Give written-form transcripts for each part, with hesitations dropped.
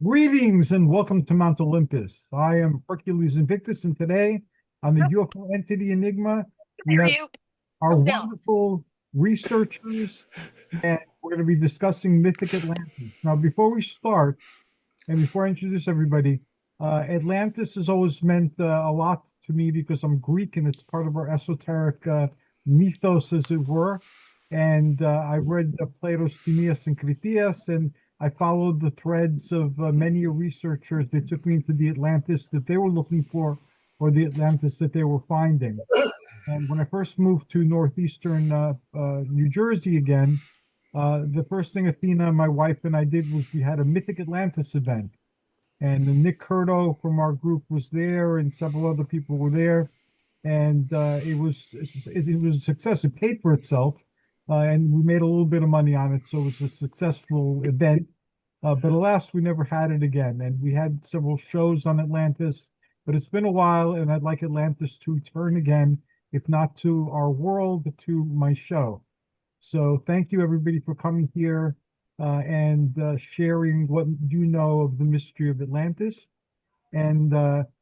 Greetings and welcome to Mount Olympus. I am Hercules Invictus, and today on the UFO entity Enigma, we Hear have you. our Hold down. wonderful researchers, and we're going to be discussing Mythic Atlantis. Now, before we start, and before I introduce everybody, Atlantis has always meant a lot to me because I'm Greek and it's part of our esoteric mythos, as it were. And I read Plato's Timaeus and Critias, and I followed the threads of many researchers that took me into the Atlantis that they were looking for, or the Atlantis that they were finding. And when I first moved to northeastern New Jersey again, the first thing Athena, my wife, and I did was we had a Mythic Atlantis event. And then Nick Curto from our group was there, and several other people were there. And it was a success. It paid for itself, and we made a little bit of money on it. So it was a successful event. But alas, we never had it again. And we had several shows on Atlantis, but it's been a while, and I'd like Atlantis to return again, if not to our world, to my show. So thank you everybody for coming here and sharing what you know of the mystery of Atlantis. And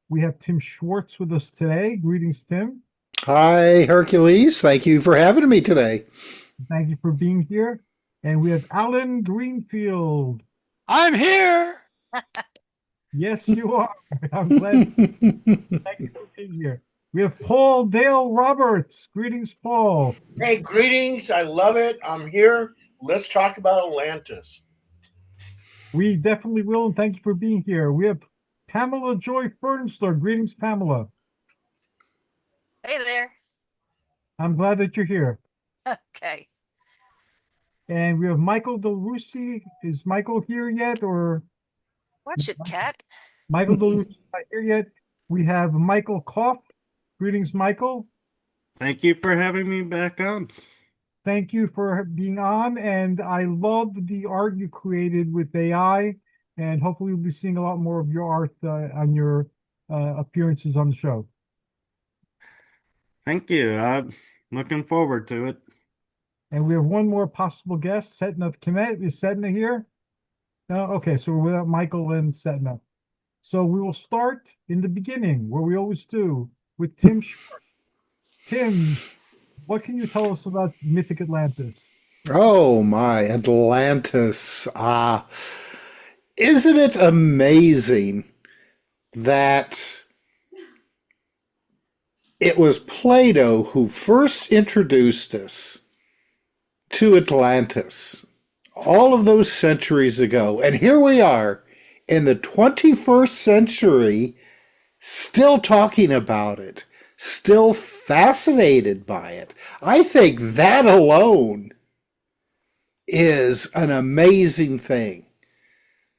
we have Tim Swartz with us today. Greetings, Tim. Hi, Hercules. Thank you for having me today. Thank you for being here. And we have Alan Greenfield. I'm here. Yes, you are. I'm glad. Thank you for being here. We have Paul Dale Roberts. Greetings, Paul. Hey, greetings. I love it. I'm here. Let's talk about Atlantis. We definitely will, and thank you for being here. We have Pamela Joy Fernslerand. Greetings, Pamela. Hey there. I'm glad that you're here. Okay. And we have Michael Del Rusi. Is Michael here yet, or Watch it, cat. Michael Del Rusi not here yet? We have Michael Kopf. Greetings, Michael. Thank you for having me back on. Thank you for being on, and I love the art you created with AI, and hopefully we'll be seeing a lot more of your art on your appearances on the show. Thank you. I'm looking forward to it. And we have one more possible guest, Setna Kmet. Is Setna here? No? Okay, so we're without Michael and Setna. So we will start in the beginning, where we always do, with Tim Schwartz. Tim, what can you tell us about Mythic Atlantis? Oh, my Atlantis. Isn't it amazing that it was Plato who first introduced us to Atlantis all of those centuries ago? And here we are in the 21st century, still talking about it, still fascinated by it. I think that alone is an amazing thing,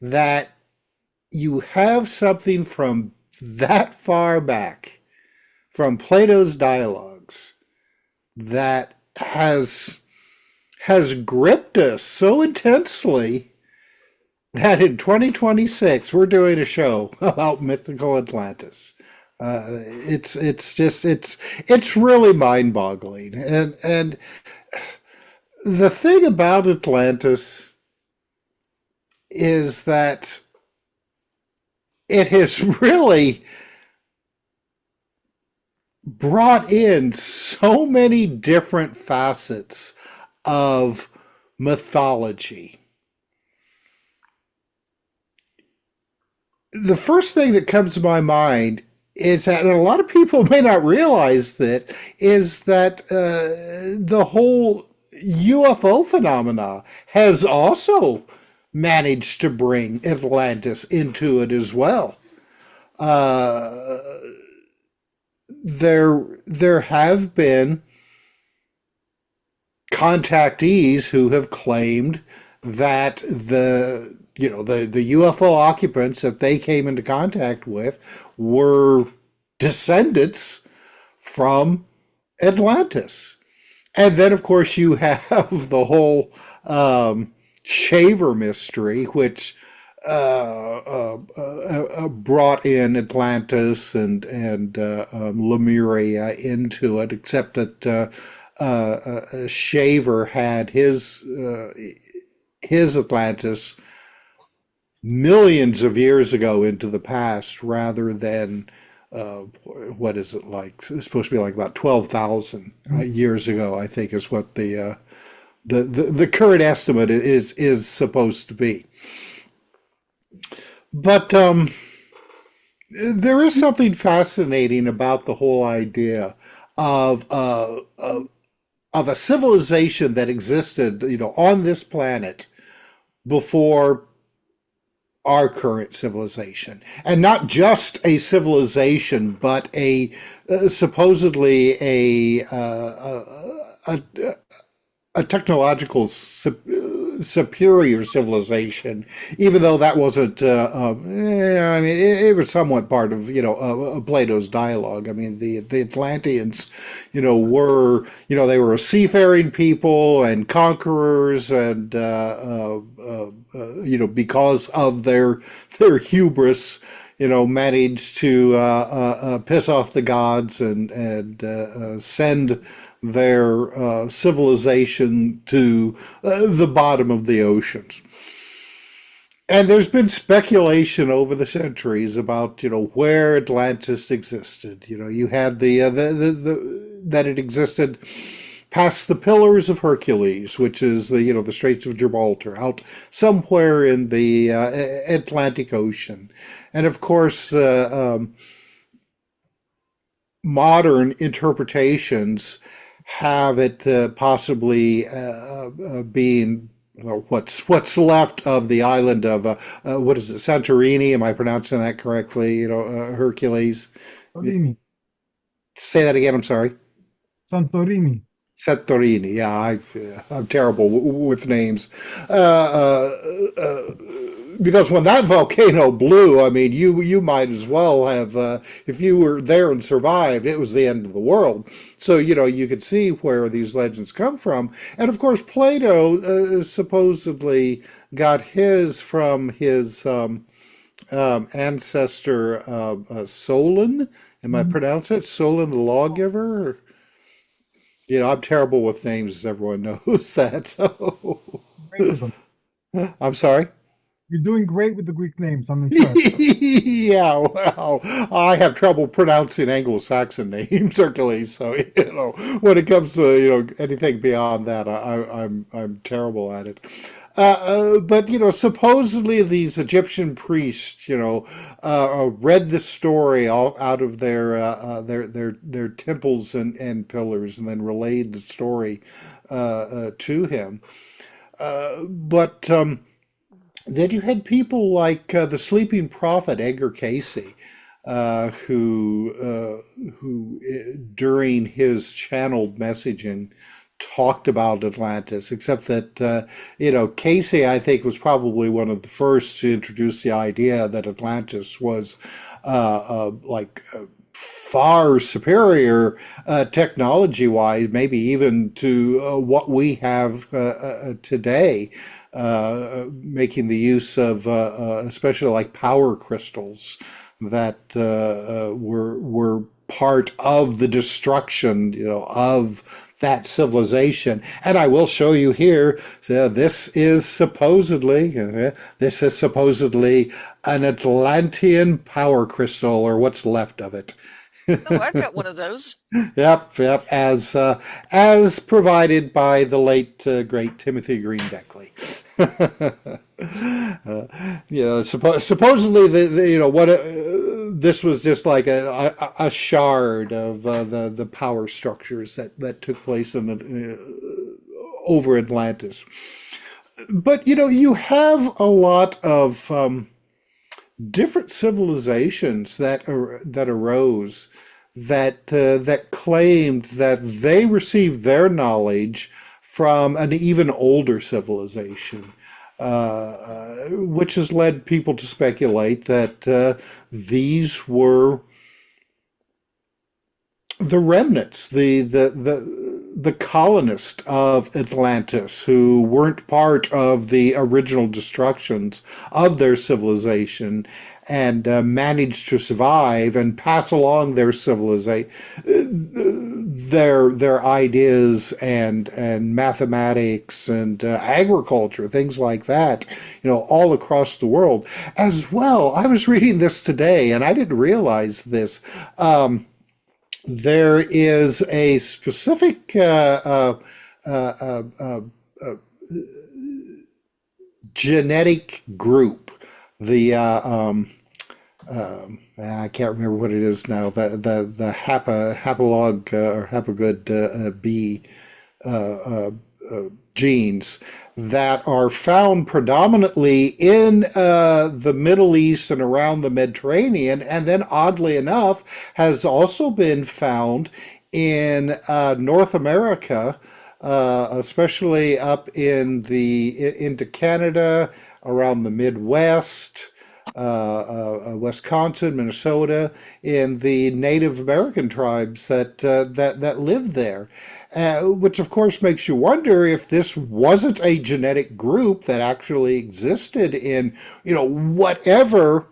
that you have something from that far back, from Plato's dialogues, that has gripped us so intensely that in 2026 we're doing a show about mythical Atlantis. It's really mind-boggling, and the thing about Atlantis is that it has really brought in so many different facets of mythology. The first thing that comes to my mind is that, and a lot of people may not realize that, is that the whole UFO phenomena has also managed to bring Atlantis into it as well. There have been contactees who have claimed that the UFO occupants that they came into contact with were descendants from Atlantis. And then, of course, you have the whole Shaver mystery, which brought in Atlantis and Lemuria into it, except that Shaver had his Atlantis millions of years ago into the past rather than what is it like? It's supposed to be like about 12,000 years ago, I think is what the current estimate is supposed to be. But there is something fascinating about the whole idea of a civilization that existed, on this planet before our current civilization, and not just a civilization, but a supposedly a technological superior civilization, even though that wasn't. I mean, it was somewhat part of Plato's dialogue. I mean, the Atlanteans, were they were a seafaring people and conquerors, and because of their hubris, managed to piss off the gods and send their civilization to the bottom of the oceans. And there's been speculation over the centuries about where Atlantis existed. You had that it existed past the Pillars of Hercules, which is the Straits of Gibraltar, out somewhere in the Atlantic Ocean. And of course, modern interpretations have it possibly being what's left of the island of what is it, Santorini? Am I pronouncing that correctly? Hercules. Santorini. Say that again. I'm sorry. Santorini. Santorini. Yeah, I'm terrible with names. Because when that volcano blew, I mean, you might as well have, if you were there and survived, it was the end of the world. So, you could see where these legends come from. And of course, Plato supposedly got his from his ancestor Solon. Am I pronouncing it? Solon the lawgiver? I'm terrible with names, as everyone knows that. So, Great with them. I'm sorry? You're doing great with the Greek names. I'm impressed. Yeah, well, I have trouble pronouncing Anglo-Saxon names, Hercules. So, when it comes to, anything beyond that, I'm terrible at it. But supposedly these Egyptian priests, read the story all out of their temples and pillars, and then relayed the story to him. But then you had people like the sleeping prophet Edgar Casey, who during his channeled messaging talked about Atlantis, except that, Casey, I think, was probably one of the first to introduce the idea that Atlantis was far superior technology-wise, maybe even to what we have today, making the use of especially like power crystals that were part of the destruction, of that civilization. And I will show you here. This is supposedly an Atlantean power crystal, or what's left of it. Oh, I've got one of those. Yep. As provided by the late great Timothy Green Beckley. Supposedly this was just like a shard of the power structures that took place over Atlantis. But you have a lot of different civilizations that arose that claimed that they received their knowledge from an even older civilization, which has led people to speculate that these were the remnants, the colonists of Atlantis who weren't part of the original destructions of their civilization and managed to survive and pass along their civilization, their ideas and mathematics and agriculture, things like that, all across the world as well. I was reading this today, and I didn't realize this. There is a specific genetic group. The I can't remember what it is now. The hapalog or hapagood B genes that are found predominantly in the Middle East and around the Mediterranean, and then oddly enough has also been found in North America, especially up into Canada, around the Midwest, Wisconsin, Minnesota, in the Native American tribes that live there. Which of course makes you wonder if this wasn't a genetic group that actually existed in, whatever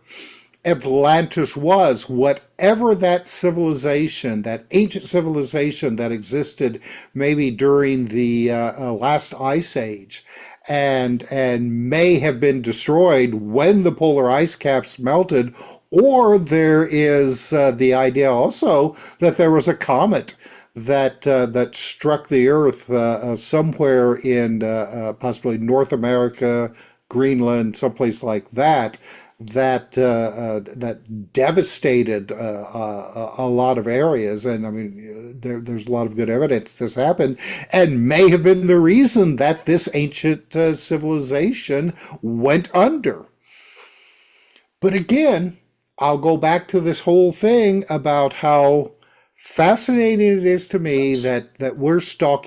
Atlantis was, whatever that civilization, that ancient civilization that existed maybe during the last ice age, and may have been destroyed when the polar ice caps melted, or there is the idea also that there was a comet that struck the Earth somewhere in possibly North America, Greenland, someplace like that, that devastated a lot of areas. And I mean, there's a lot of good evidence this happened, and may have been the reason that this ancient civilization went under. But again, I'll go back to this whole thing about how fascinating it is to me that we're still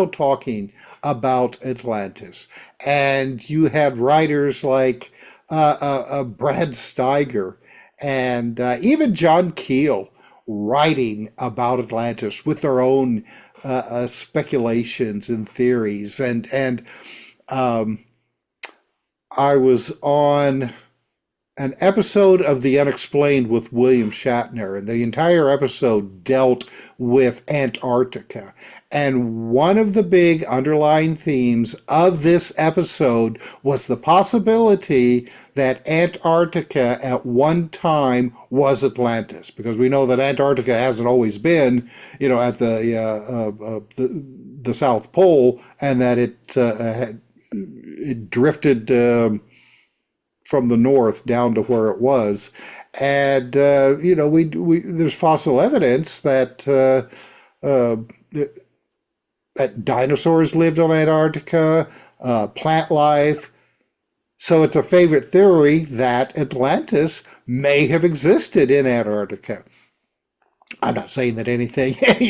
talking about Atlantis, and you had writers like Brad Steiger and even John Keel writing about Atlantis with their own speculations and theories, and I was on an episode of The Unexplained with William Shatner, and the entire episode dealt with Antarctica. And one of the big underlying themes of this episode was the possibility that Antarctica at one time was Atlantis, because we know that Antarctica hasn't always been, at the South Pole, and that it drifted from the north down to where it was. And we there's fossil evidence that that dinosaurs lived on Antarctica, plant life. So it's a favorite theory that Atlantis may have existed in Antarctica. I'm not saying that any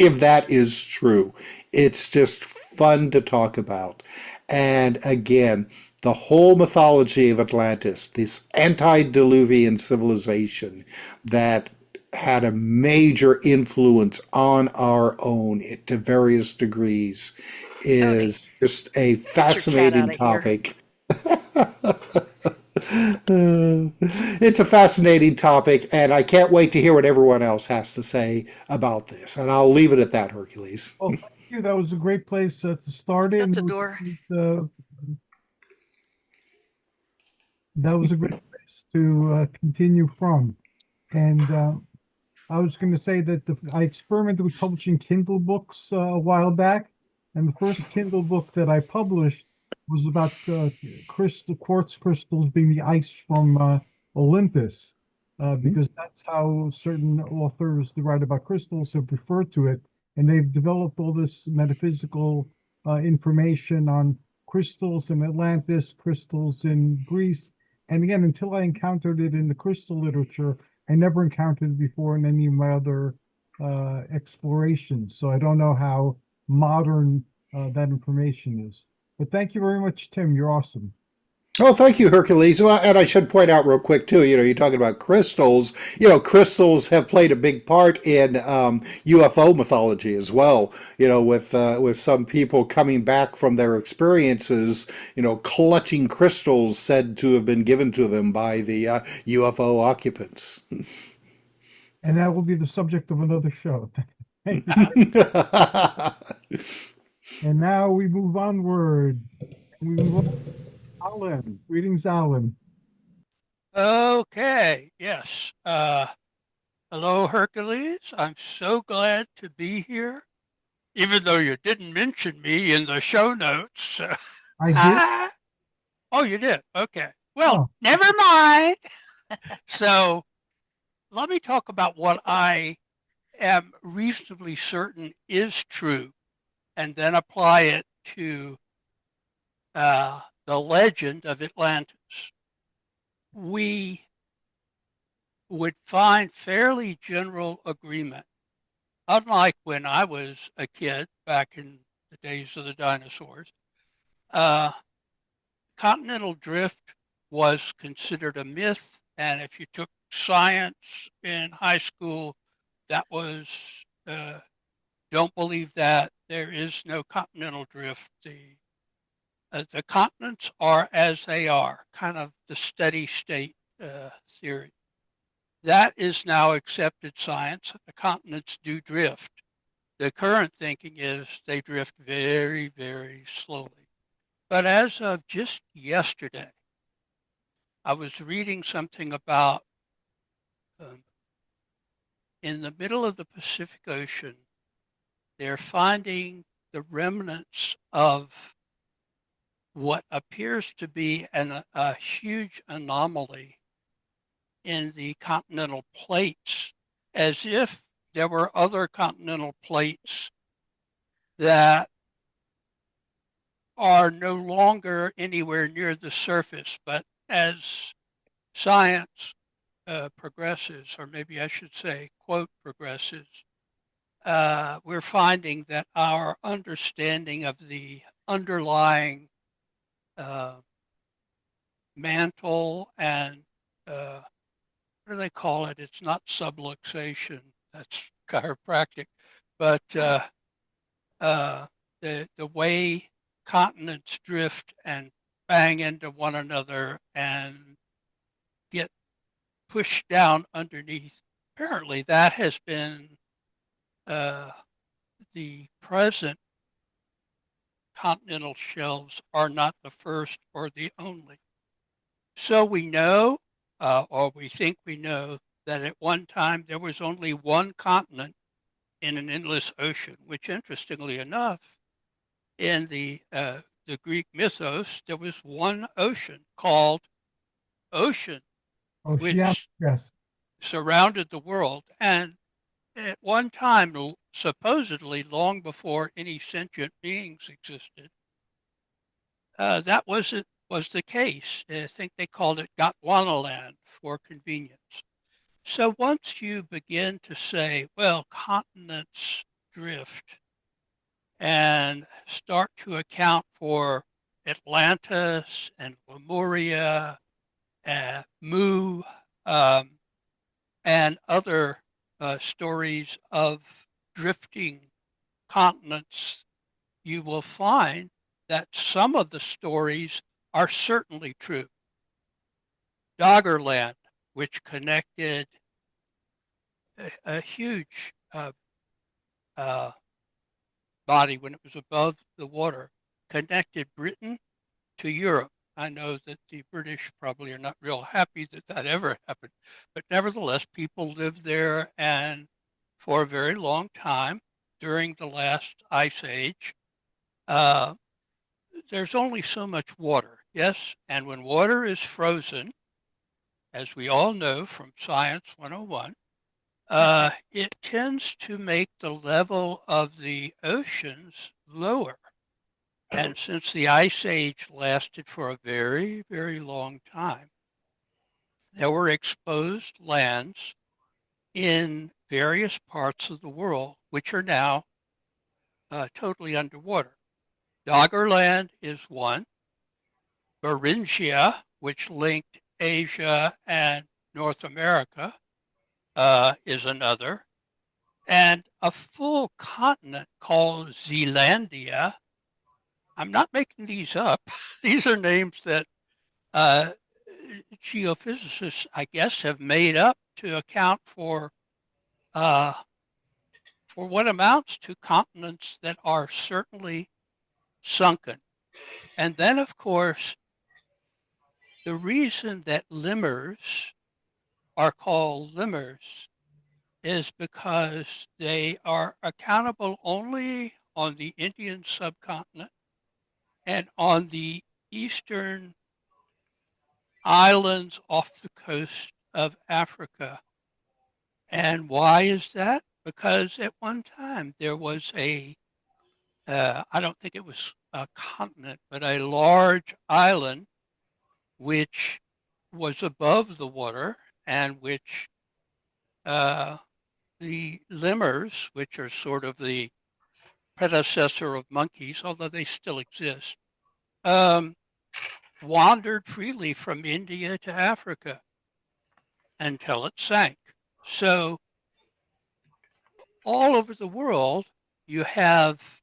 of that is true. It's just fun to talk about. And again, the whole mythology of Atlantis, this antediluvian civilization that had a major influence on our own to various degrees, is just a fascinating topic. It's a fascinating topic, and I can't wait to hear what everyone else has to say about this. And I'll leave it at that, Hercules. Well, thank you. That was a great place to start in. Shut the door. That was a great place to continue from. And I was going to say that I experimented with publishing Kindle books a while back. And the first Kindle book that I published was about quartz crystals being the ice from Olympus, because that's how certain authors that write about crystals have referred to it. And they've developed all this metaphysical information on crystals in Atlantis, crystals in Greece. And again, until I encountered it in the crystal literature, I never encountered it before in any of my other explorations. So I don't know how modern that information is. But thank you very much, Tim. You're awesome. Oh, thank you, Hercules. Well, and I should point out real quick too. You're talking about crystals. Crystals have played a big part in UFO mythology as well. With some people coming back from their experiences, clutching crystals said to have been given to them by the UFO occupants. And that will be the subject of another show. Thank you. And now we move onward. And we move on. Alan. Greetings, Alan. Okay, yes. Hello, Hercules. I'm so glad to be here, even though you didn't mention me in the show notes. I did. Oh, you did? Okay. Well, Oh. never mind. So let me talk about what I am reasonably certain is true, and then apply it to the legend of Atlantis. We would find fairly general agreement, unlike when I was a kid back in the days of the dinosaurs. Continental drift was considered a myth, and if you took science in high school, that was don't believe that. There is no continental drift. The continents are as they are, kind of the steady state theory. That is now accepted science. The continents do drift. The current thinking is they drift very, very slowly. But as of just yesterday, I was reading something about in the middle of the Pacific Ocean, they're finding the remnants of what appears to be a huge anomaly in the continental plates, as if there were other continental plates that are no longer anywhere near the surface. But as science progresses, or maybe I should say, quote, progresses, we're finding that our understanding of the underlying mantle and what do they call it? It's not subluxation. That's chiropractic, but the way continents drift and bang into one another and get pushed down underneath. Apparently, that has been the present continental shelves are not the first or the only. So we know, or we think we know, that at one time there was only one continent in an endless ocean, which interestingly enough, in the Greek mythos, there was one ocean called Ocean, which Yes. surrounded the world. And at one time, supposedly long before any sentient beings existed, that was the case. I think they called it Gondwanaland for convenience. So once you begin to say, well, continents drift and start to account for Atlantis and Lemuria and Mu and other stories of drifting continents, you will find that some of the stories are certainly true. Doggerland, which connected a huge body when it was above the water, connected Britain to Europe. I know that the British probably are not real happy that that ever happened, but nevertheless, people lived there, and for a very long time during the last ice age, there's only so much water, yes? And when water is frozen, as we all know from Science 101, it tends to make the level of the oceans lower. And since the ice age lasted for a very, very long time, there were exposed lands in various parts of the world which are now totally underwater. Doggerland is one. Beringia, which linked Asia and North America, is another. And a full continent called Zealandia. I'm not making these up. These are names that geophysicists, I guess, have made up to account for what amounts to continents that are certainly sunken. And then, of course, the reason that lemurs are called lemurs is because they are accountable only on the Indian subcontinent and on the eastern islands off the coast of Africa. And why is that? Because at one time there was I don't think it was a continent, but a large island which was above the water and which the lemurs, which are sort of the predecessor of monkeys, although they still exist, wandered freely from India to Africa until it sank. So all over the world, you have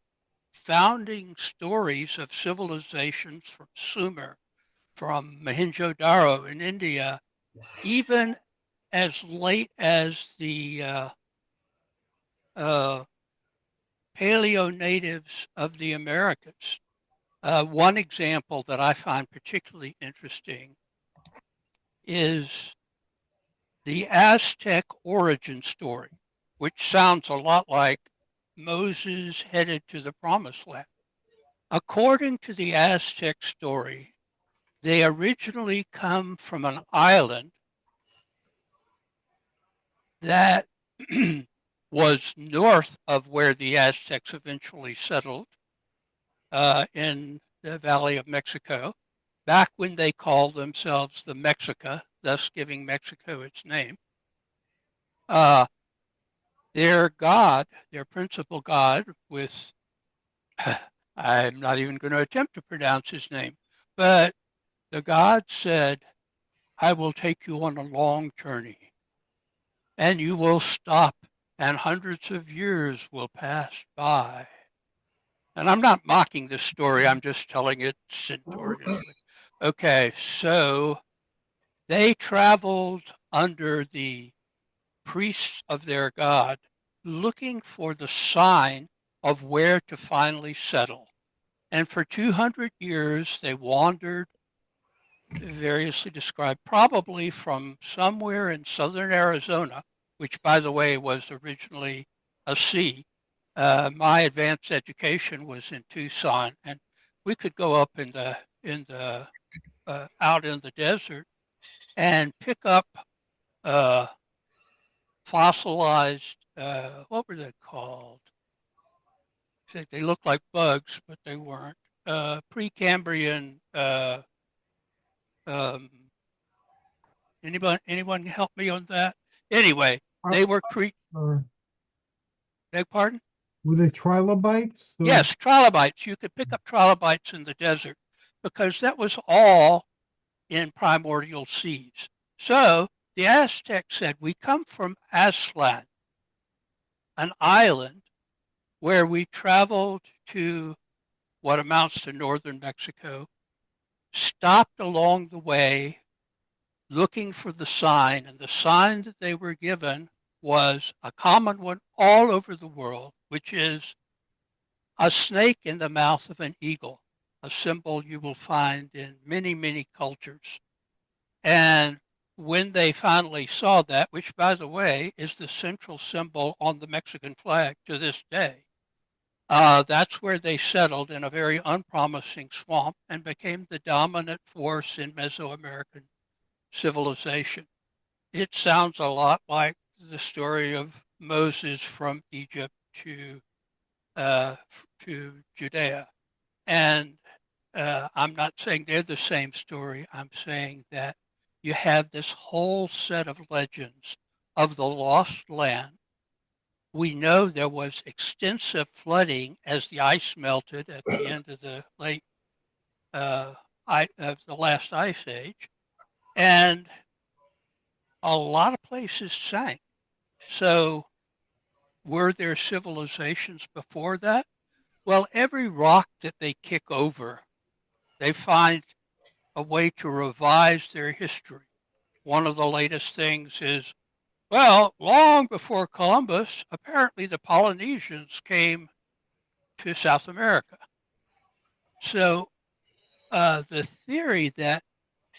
founding stories of civilizations from Sumer, from Mohenjo-Daro in India, even as late as the paleo natives of the Americas. One example that I find particularly interesting is the Aztec origin story, which sounds a lot like Moses headed to the promised land. According to the Aztec story, they originally come from an island that was north of where the Aztecs eventually settled in the Valley of Mexico, back when they called themselves the Mexica, thus giving Mexico its name. Their god, their principal god, with, I'm not even going to attempt to pronounce his name, but the god said, I will take you on a long journey, and you will stop, and hundreds of years will pass by. And I'm not mocking this story, I'm just telling it centuriously. Okay, so they traveled under the priests of their god, looking for the sign of where to finally settle. And for 200 years, they wandered, variously described, probably from somewhere in southern Arizona, which, by the way, was originally a sea. My advanced education was in Tucson, and we could go up out in the desert and pick up fossilized, what were they called? They looked like bugs, but they weren't. Precambrian. Anyone help me on that? Anyway, they were beg pardon? Were they trilobites? Yes, trilobites. You could pick up trilobites in the desert because that was all in primordial seas. So the Aztecs said, we come from Aztlan, an island where we traveled to what amounts to northern Mexico, stopped along the way looking for the sign, and the sign that they were given was a common one all over the world, which is a snake in the mouth of an eagle, a symbol you will find in many, many cultures. And when they finally saw that, which, by the way, is the central symbol on the Mexican flag to this day, that's where they settled in a very unpromising swamp and became the dominant force in Mesoamerican civilization. It sounds a lot like the story of Moses from Egypt to Judea. And I'm not saying they're the same story. I'm saying that you have this whole set of legends of the lost land. We know there was extensive flooding as the ice melted at the end of the late the last ice age, and a lot of places sank. So were there civilizations before that? Well, every rock that they kick over, they find a way to revise their history. One of the latest things is, well, long before Columbus, apparently the Polynesians came to South America. So the theory that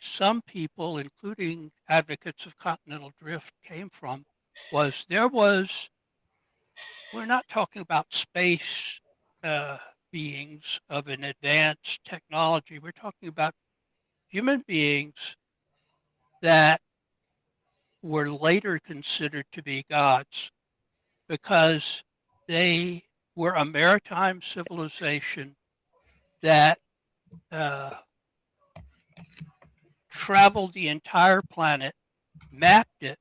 some people, including advocates of continental drift, came from was we're not talking about space beings of an advanced technology. We're talking about human beings that were later considered to be gods because they were a maritime civilization that traveled the entire planet, mapped it,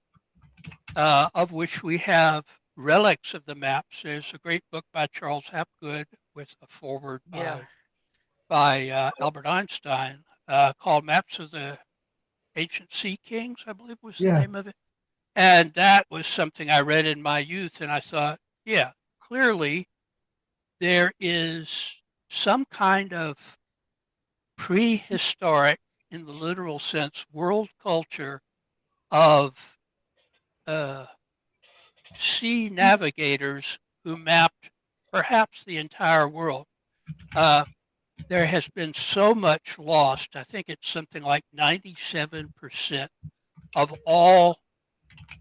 of which we have relics of the maps. There's a great book by Charles Hapgood with a foreword by Albert Einstein called Maps of the Ancient Sea Kings, I believe was the name of it. And that was something I read in my youth, and I thought, yeah, clearly there is some kind of prehistoric, in the literal sense, world culture of sea navigators who mapped perhaps the entire world. There has been so much lost. I think it's something like 97% of all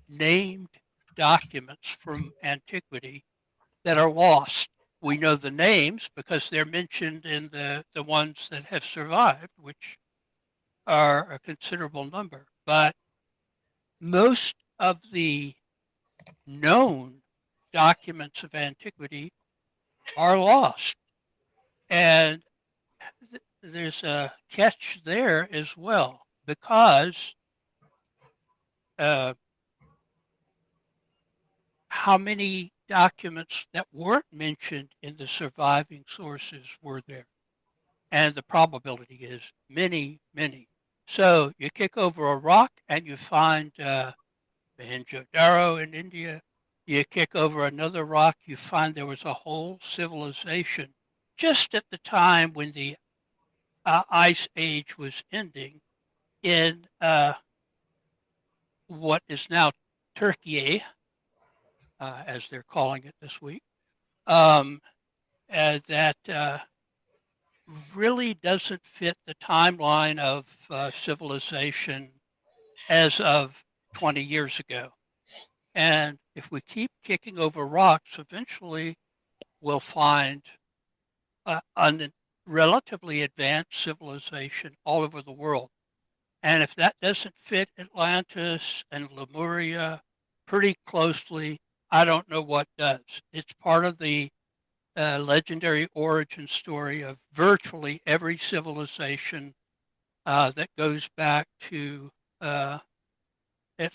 named documents from antiquity that are lost. We know the names because they're mentioned in the ones that have survived, which are a considerable number. But most of the known documents of antiquity are lost. And there's a catch there as well, because how many documents that weren't mentioned in the surviving sources were there? And the probability is many, many. So you kick over a rock and you find Mohenjo-Daro in India. You kick over another rock, you find there was a whole civilization just at the time when the Ice Age was ending in what is now Turkey, as they're calling it this week, that really doesn't fit the timeline of civilization as of 20 years ago. And if we keep kicking over rocks, eventually we'll find a relatively advanced civilization all over the world. And if that doesn't fit Atlantis and Lemuria pretty closely, I don't know what does. It's part of the legendary origin story of virtually every civilization that goes back to at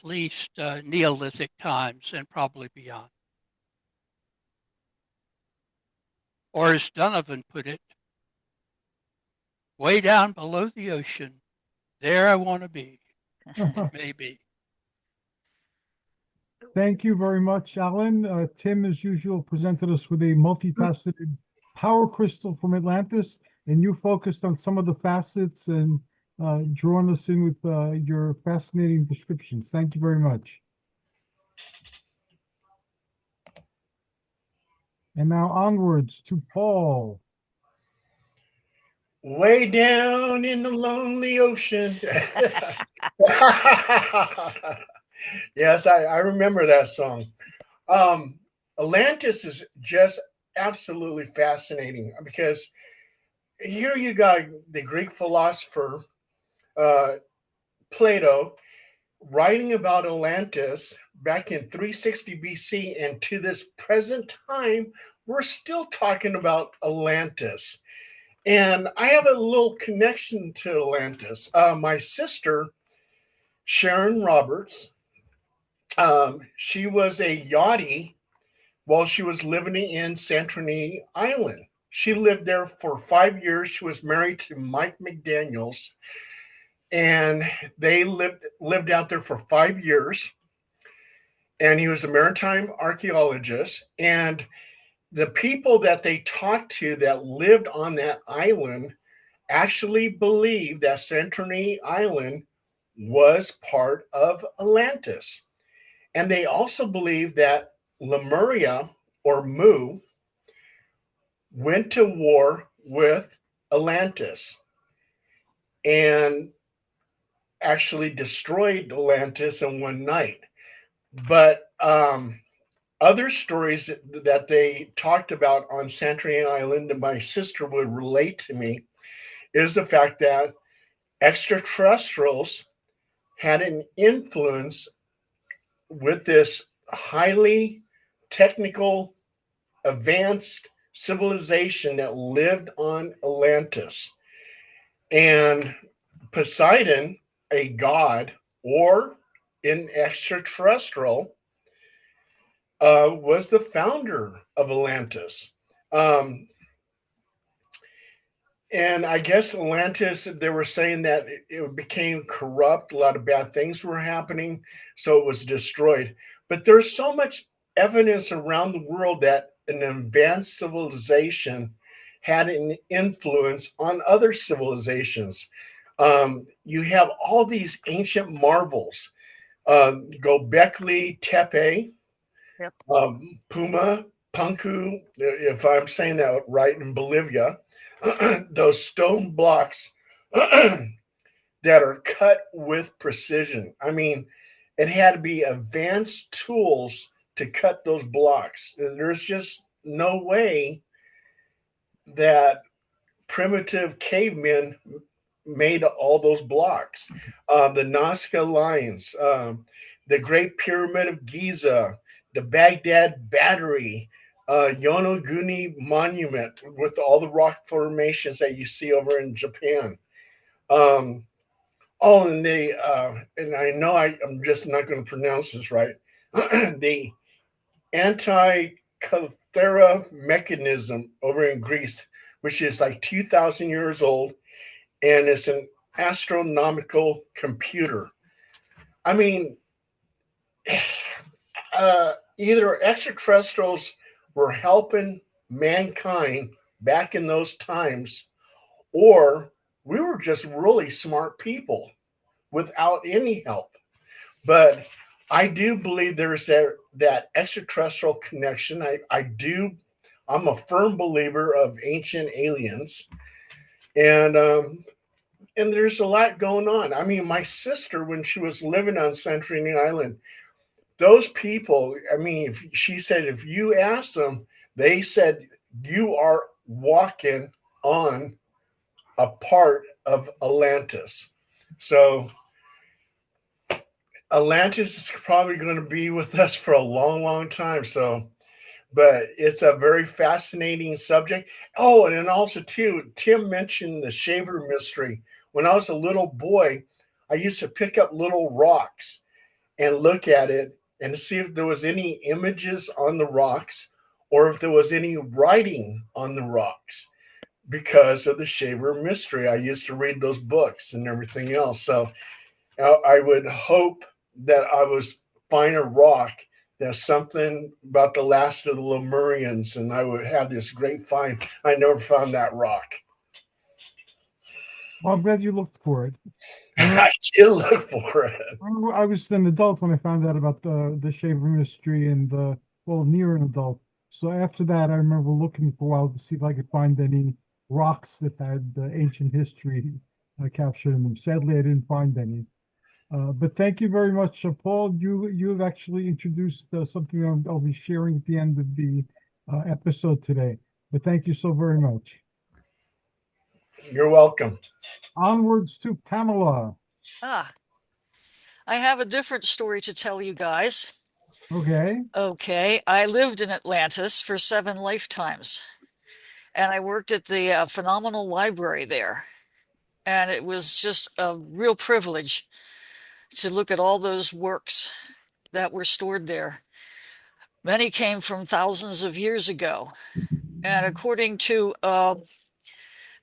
least Neolithic times and probably beyond. Or as Donovan put it, way down below the ocean, there I want to be. It may be. Thank you very much, Alan. Tim, as usual, presented us with a multifaceted power crystal from Atlantis, and you focused on some of the facets and drawn us in with your fascinating descriptions. Thank you very much. And now onwards to Paul. Way down in the lonely ocean. Yes, I remember that song. Atlantis is just absolutely fascinating because here you got the Greek philosopher Plato writing about Atlantis back in 360 BC, and to this present time, we're still talking about Atlantis. And I have a little connection to Atlantis. My sister, Sharon Roberts, she was a yachty while she was living in Santorini Island. She lived there for 5 years. She was married to Mike McDaniels, and they lived out there for 5 years. And he was a maritime archaeologist. And the people that they talked to that lived on that island actually believed that Santorini Island was part of Atlantis. And they also believed that Lemuria or Mu went to war with Atlantis and actually destroyed Atlantis in one night. But other stories that they talked about on Santorini Island that my sister would relate to me is the fact that extraterrestrials had an influence with this highly technical, advanced civilization that lived on Atlantis. And Poseidon, a god or an extraterrestrial, was the founder of Atlantis. And I guess Atlantis, they were saying that it became corrupt. A lot of bad things were happening. So it was destroyed. But there's so much evidence around the world that an advanced civilization had an influence on other civilizations. You have all these ancient marvels. Gobekli Tepe, Yep. Puma, Punku, if I'm saying that right, in Bolivia, those stone blocks that are cut with precision. I mean, it had to be advanced tools to cut those blocks. There's just no way that primitive cavemen made all those blocks. The Nazca lines, the Great Pyramid of Giza, the Baghdad Battery, Yonaguni Monument with all the rock formations that you see over in Japan. And I know I'm just not going to pronounce this right. The Antikythera mechanism over in Greece, which is like 2,000 years old, and it's an astronomical computer. I mean, either extraterrestrials were helping mankind back in those times, or we were just really smart people without any help. But I do believe there's that extraterrestrial connection. I'm a firm believer of ancient aliens, and there's a lot going on. I mean, my sister, when she was living on Santorini Island, those people, I mean, she said, if you ask them, they said, you are walking on a part of Atlantis. So Atlantis is probably going to be with us for a long, long time. So, but it's a very fascinating subject. Oh, and then also too, Tim mentioned the shaver mystery. When I was a little boy, I used to pick up little rocks and look at it and see if there was any images on the rocks or if there was any writing on the rocks because of the shaver mystery. I used to read those books and everything else. So I would hope that I was find a rock that's something about the last of the Lemurians, and I would have this great find. I never found that rock. Well, I'm glad you looked for it. I did look for it. I was an adult when I found out about the shaver mystery and near an adult. So after that, I remember looking for a while to see if I could find any rocks that had ancient history captured in them. Sadly, I didn't find any. But thank you very much, Paul. You've actually introduced something I'll be sharing at the end of the episode today. But thank you so very much. You're welcome. Onwards to Pamela. I have a different story to tell you guys. Okay. I lived in Atlantis for 7 lifetimes, and I worked at the phenomenal library there. And it was just a real privilege to look at all those works that were stored there. Many came from thousands of years ago. And according to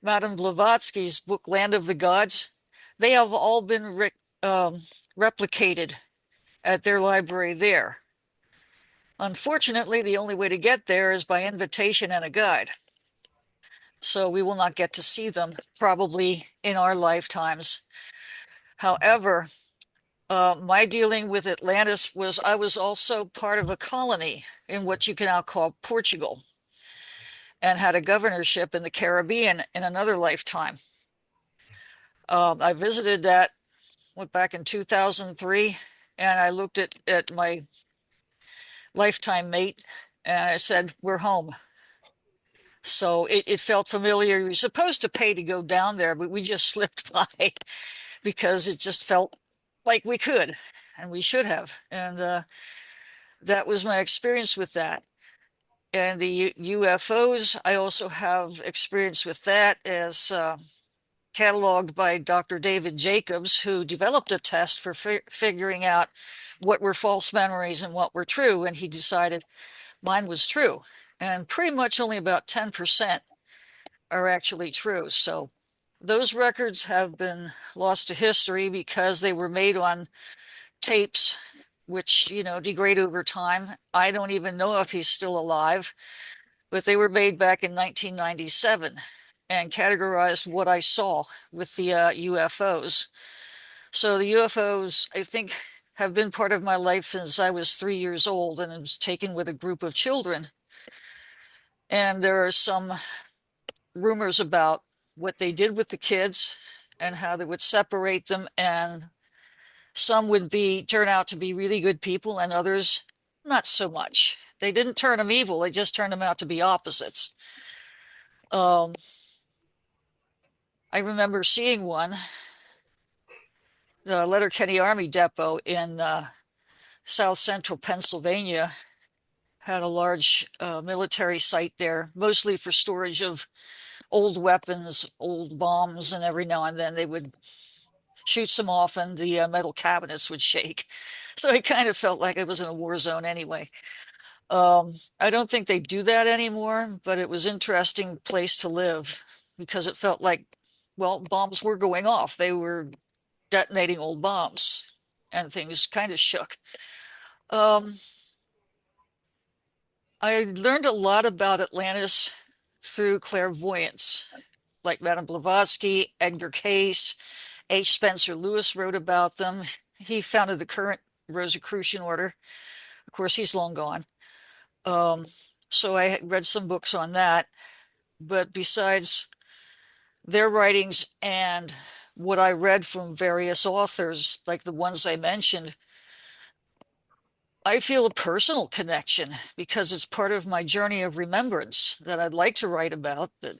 Madame Blavatsky's book, Land of the Gods, they have all been replicated at their library there. Unfortunately, the only way to get there is by invitation and a guide. So we will not get to see them probably in our lifetimes. However, my dealing with Atlantis was I was also part of a colony in what you can now call Portugal, and had a governorship in the Caribbean in another lifetime. I visited that, went back in 2003, and I looked at my lifetime mate and I said, we're home. So it felt familiar. You're supposed to pay to go down there, but we just slipped by because it just felt like we could and we should have. And that was my experience with that. And the UFOs, I also have experience with that as cataloged by Dr. David Jacobs, who developed a test for figuring out what were false memories and what were true. And he decided mine was true. And pretty much only about 10% are actually true. So those records have been lost to history because they were made on tapes, which, degrade over time. I don't even know if he's still alive, but they were made back in 1997 and categorized what I saw with the UFOs. So the UFOs, I think, have been part of my life since I was 3 years old, and it was taken with a group of children. And there are some rumors about what they did with the kids and how they would separate them, and some would turn out to be really good people and others not so much. They didn't turn them evil, they just turned them out to be opposites. I remember seeing one, the Letterkenny Army Depot in South Central Pennsylvania had a large military site there, mostly for storage of old weapons, old bombs, and every now and then they would shoot some off and the metal cabinets would shake. So it kind of felt like it was in a war zone anyway. I don't think they do that anymore, but it was an interesting place to live because it felt like, well, bombs were going off. They were detonating old bombs and things kind of shook. I learned a lot about Atlantis through clairvoyance, like Madame Blavatsky, Edgar Cayce, H. Spencer Lewis wrote about them. He founded the current Rosicrucian order. Of course, he's long gone. So I read some books on that. But besides their writings and what I read from various authors, like the ones I mentioned, I feel a personal connection because it's part of my journey of remembrance that I'd like to write about, but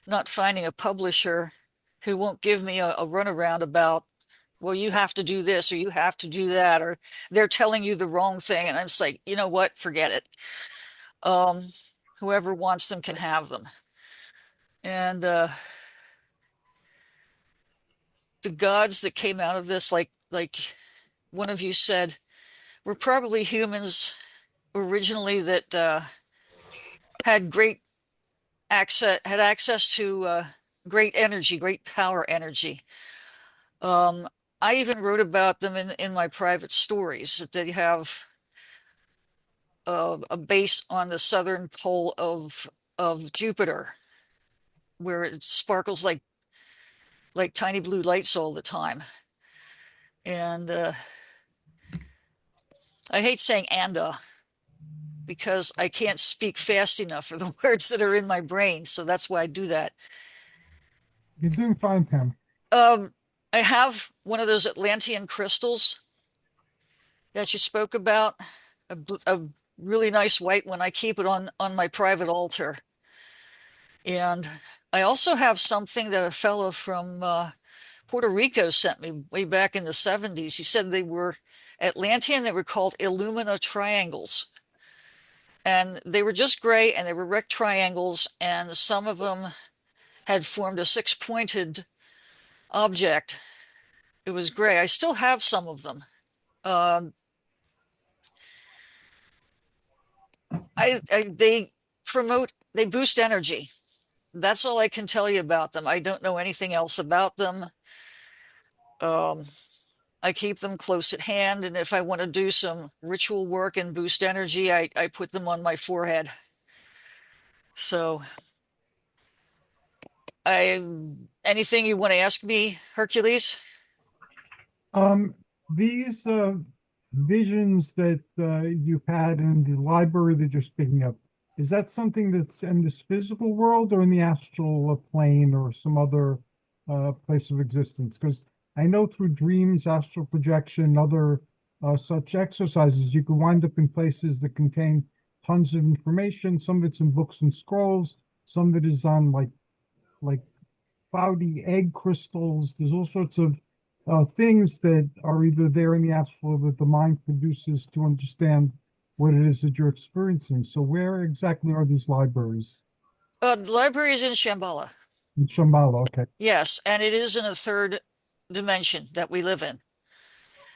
not finding a publisher who won't give me a runaround about, well, you have to do this or you have to do that, or they're telling you the wrong thing. And I'm just like, you know what? Forget it. Whoever wants them can have them. And the gods that came out of this, like one of you said, were probably humans originally that had access to great energy, great power energy. I even wrote about them in my private stories, that they have a base on the southern pole of Jupiter, where it sparkles like tiny blue lights all the time. And I hate saying "anda" because I can't speak fast enough for the words that are in my brain, so that's why I do that. You're doing fine, Pam. I have one of those Atlantean crystals that you spoke about, a really nice white one. I keep it on my private altar. And I also have something that a fellow from Puerto Rico sent me way back in the 70s. He said they were Atlantean, they were called Illumina triangles. And they were just gray and they were rect triangles, and some of them had formed a six-pointed object. It was gray. I still have some of them. They they boost energy. That's all I can tell you about them. I don't know anything else about them. I keep them close at hand, and if I want to do some ritual work and boost energy, I put them on my forehead. So, anything you want to ask me, Hercules? These visions that you've had in the library that you're speaking of, is that something that's in this physical world or in the astral plane or some other place of existence? Because I know through dreams, astral projection, other such exercises, you can wind up in places that contain tons of information. Some of it's in books and scrolls. Some of it is on like cloudy egg crystals. There's all sorts of things that are either there in the astral that the mind produces to understand what it is that you're experiencing. So where exactly are these libraries? The library is in Shambhala. In Shambhala, okay. Yes, and it is in a third dimension that we live in.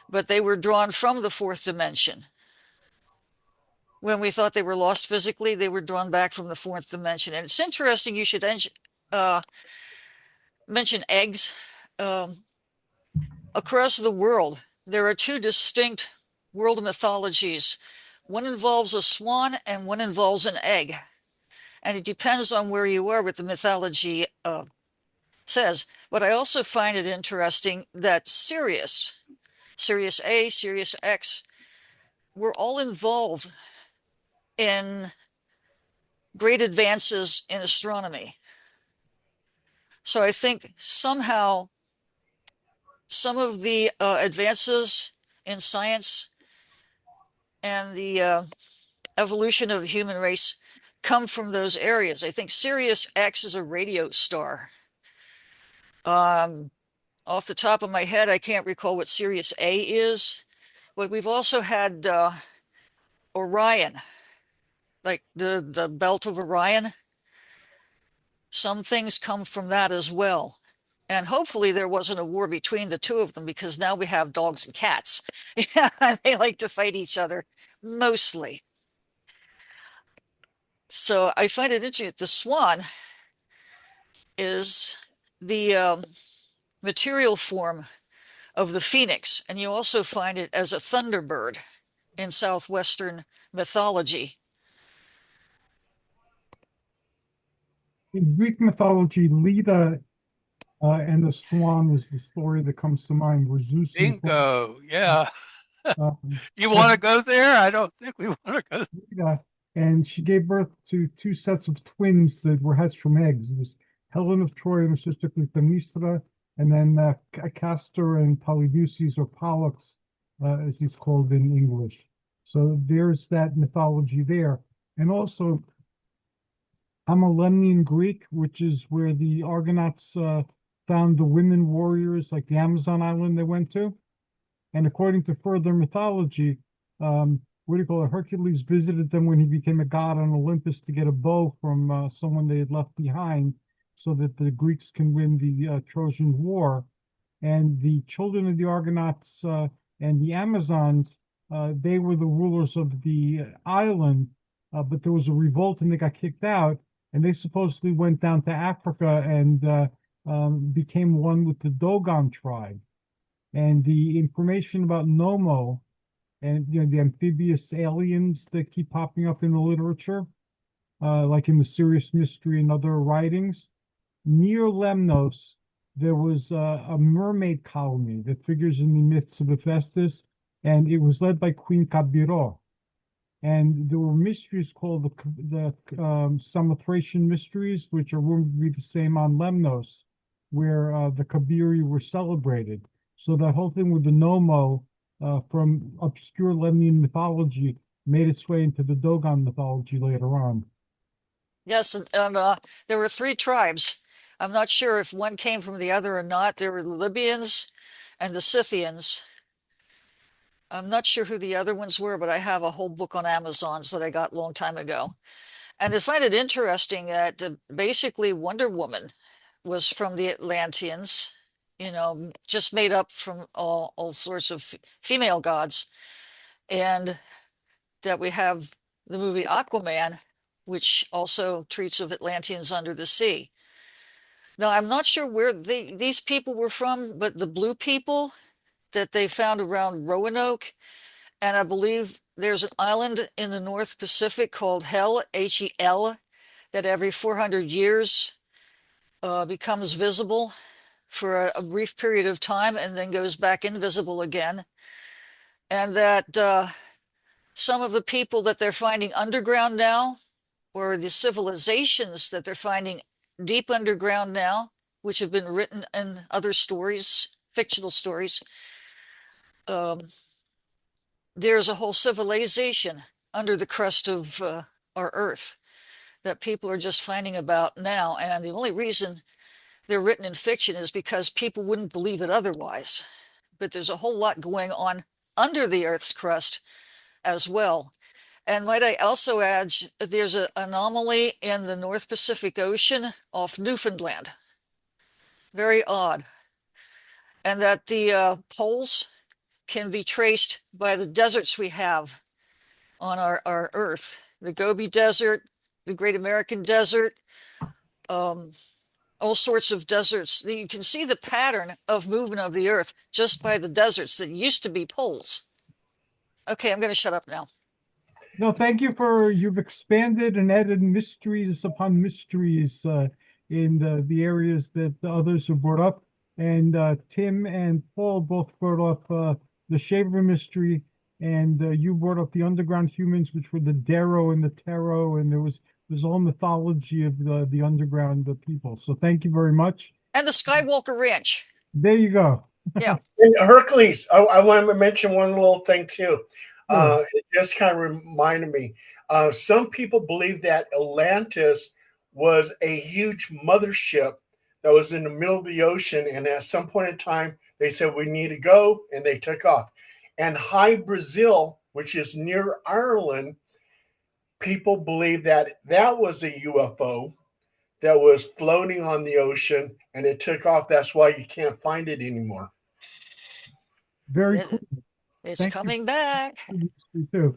But they were drawn from the fourth dimension. When we thought they were lost physically, they were drawn back from the fourth dimension. And it's interesting you should mention eggs. Across the world, there are two distinct world mythologies. One involves a swan and one involves an egg. And it depends on where you are, what the mythology says. But I also find it interesting that Sirius A, Sirius X, were all involved in great advances in astronomy. So I think somehow some of the advances in science and the evolution of the human race come from those areas. I think Sirius X is a radio star. Off the top of my head, I can't recall what Sirius A is, but we've also had Orion, like the belt of Orion. Some things come from that as well. And hopefully there wasn't a war between the two of them, because now we have dogs and cats. Yeah, they like to fight each other, mostly. So I find it interesting. The swan is the material form of the phoenix, and you also find it as a thunderbird in Southwestern mythology. In Greek mythology, Leda and the swan is the story that comes to mind, where Zeus and Bingo. Yeah. um, You want to go there? I don't think we want to go. Leda, and she gave birth to two sets of twins that were hatched from eggs. It was Helen of Troy and her sister Clytemnestra, and then Castor and Polydeuces, or Pollux, as he's called in English. So there's that mythology there. And also Lemnian Greek, which is where the Argonauts found the women warriors, like the Amazon island they went to. And according to further mythology, what do you call it? Hercules visited them when he became a god on Olympus to get a bow from someone they had left behind, so that the Greeks can win the Trojan War. And the children of the Argonauts and the Amazons, they were the rulers of the island, but there was a revolt and they got kicked out. And they supposedly went down to Africa and became one with the Dogon tribe. And the information about Nomo and the amphibious aliens that keep popping up in the literature, like in the Serious Mystery and other writings, near Lemnos, there was a mermaid colony that figures in the myths of Hephaestus, and it was led by Queen Kabiro. And there were mysteries called the Samothracian mysteries, which are rumored to be the same on Lemnos, where the Kabiri were celebrated. So that whole thing with the Nomo from obscure Lemnian mythology made its way into the Dogon mythology later on. Yes, and there were three tribes. I'm not sure if one came from the other or not. There were the Libyans and the Scythians. I'm not sure who the other ones were, but I have a whole book on Amazons that I got a long time ago. And I find it interesting that basically Wonder Woman was from the Atlanteans, just made up from all sorts of female gods. And that we have the movie Aquaman, which also treats of Atlanteans under the sea. Now, I'm not sure where these people were from, but the blue people that they found around Roanoke, and I believe there's an island in the North Pacific called Hell, Hel, that every 400 years becomes visible for a brief period of time and then goes back invisible again. And that some of the people that they're finding underground now, or the civilizations that they're finding deep underground now, which have been written in other stories, fictional stories, there's a whole civilization under the crust of our Earth that people are just finding about now. And the only reason they're written in fiction is because people wouldn't believe it otherwise. But there's a whole lot going on under the Earth's crust as well. And might I also add, there's an anomaly in the North Pacific Ocean off Newfoundland. Very odd. And that the poles can be traced by the deserts we have on our Earth. The Gobi Desert, the Great American Desert, all sorts of deserts. You can see the pattern of movement of the Earth just by the deserts that used to be poles. Okay, I'm going to shut up now. No, thank you you've expanded and added mysteries upon mysteries in the areas that the others have brought up. And Tim and Paul both brought up the Shaver mystery, and you brought up the underground humans, which were the Darrow and the Tarot, and there's all mythology of the underground people. So thank you very much. And the Skywalker Ranch. There you go. Yeah. And Hercules, I want to mention one little thing too. It just kind of reminded me. Some people believe that Atlantis was a huge mothership that was in the middle of the ocean, and at some point in time, they said, we need to go, and they took off. And High Brazil, which is near Ireland, people believe that that was a UFO that was floating on the ocean, and it took off. That's why you can't find it anymore. Very cool. It's coming back. Too.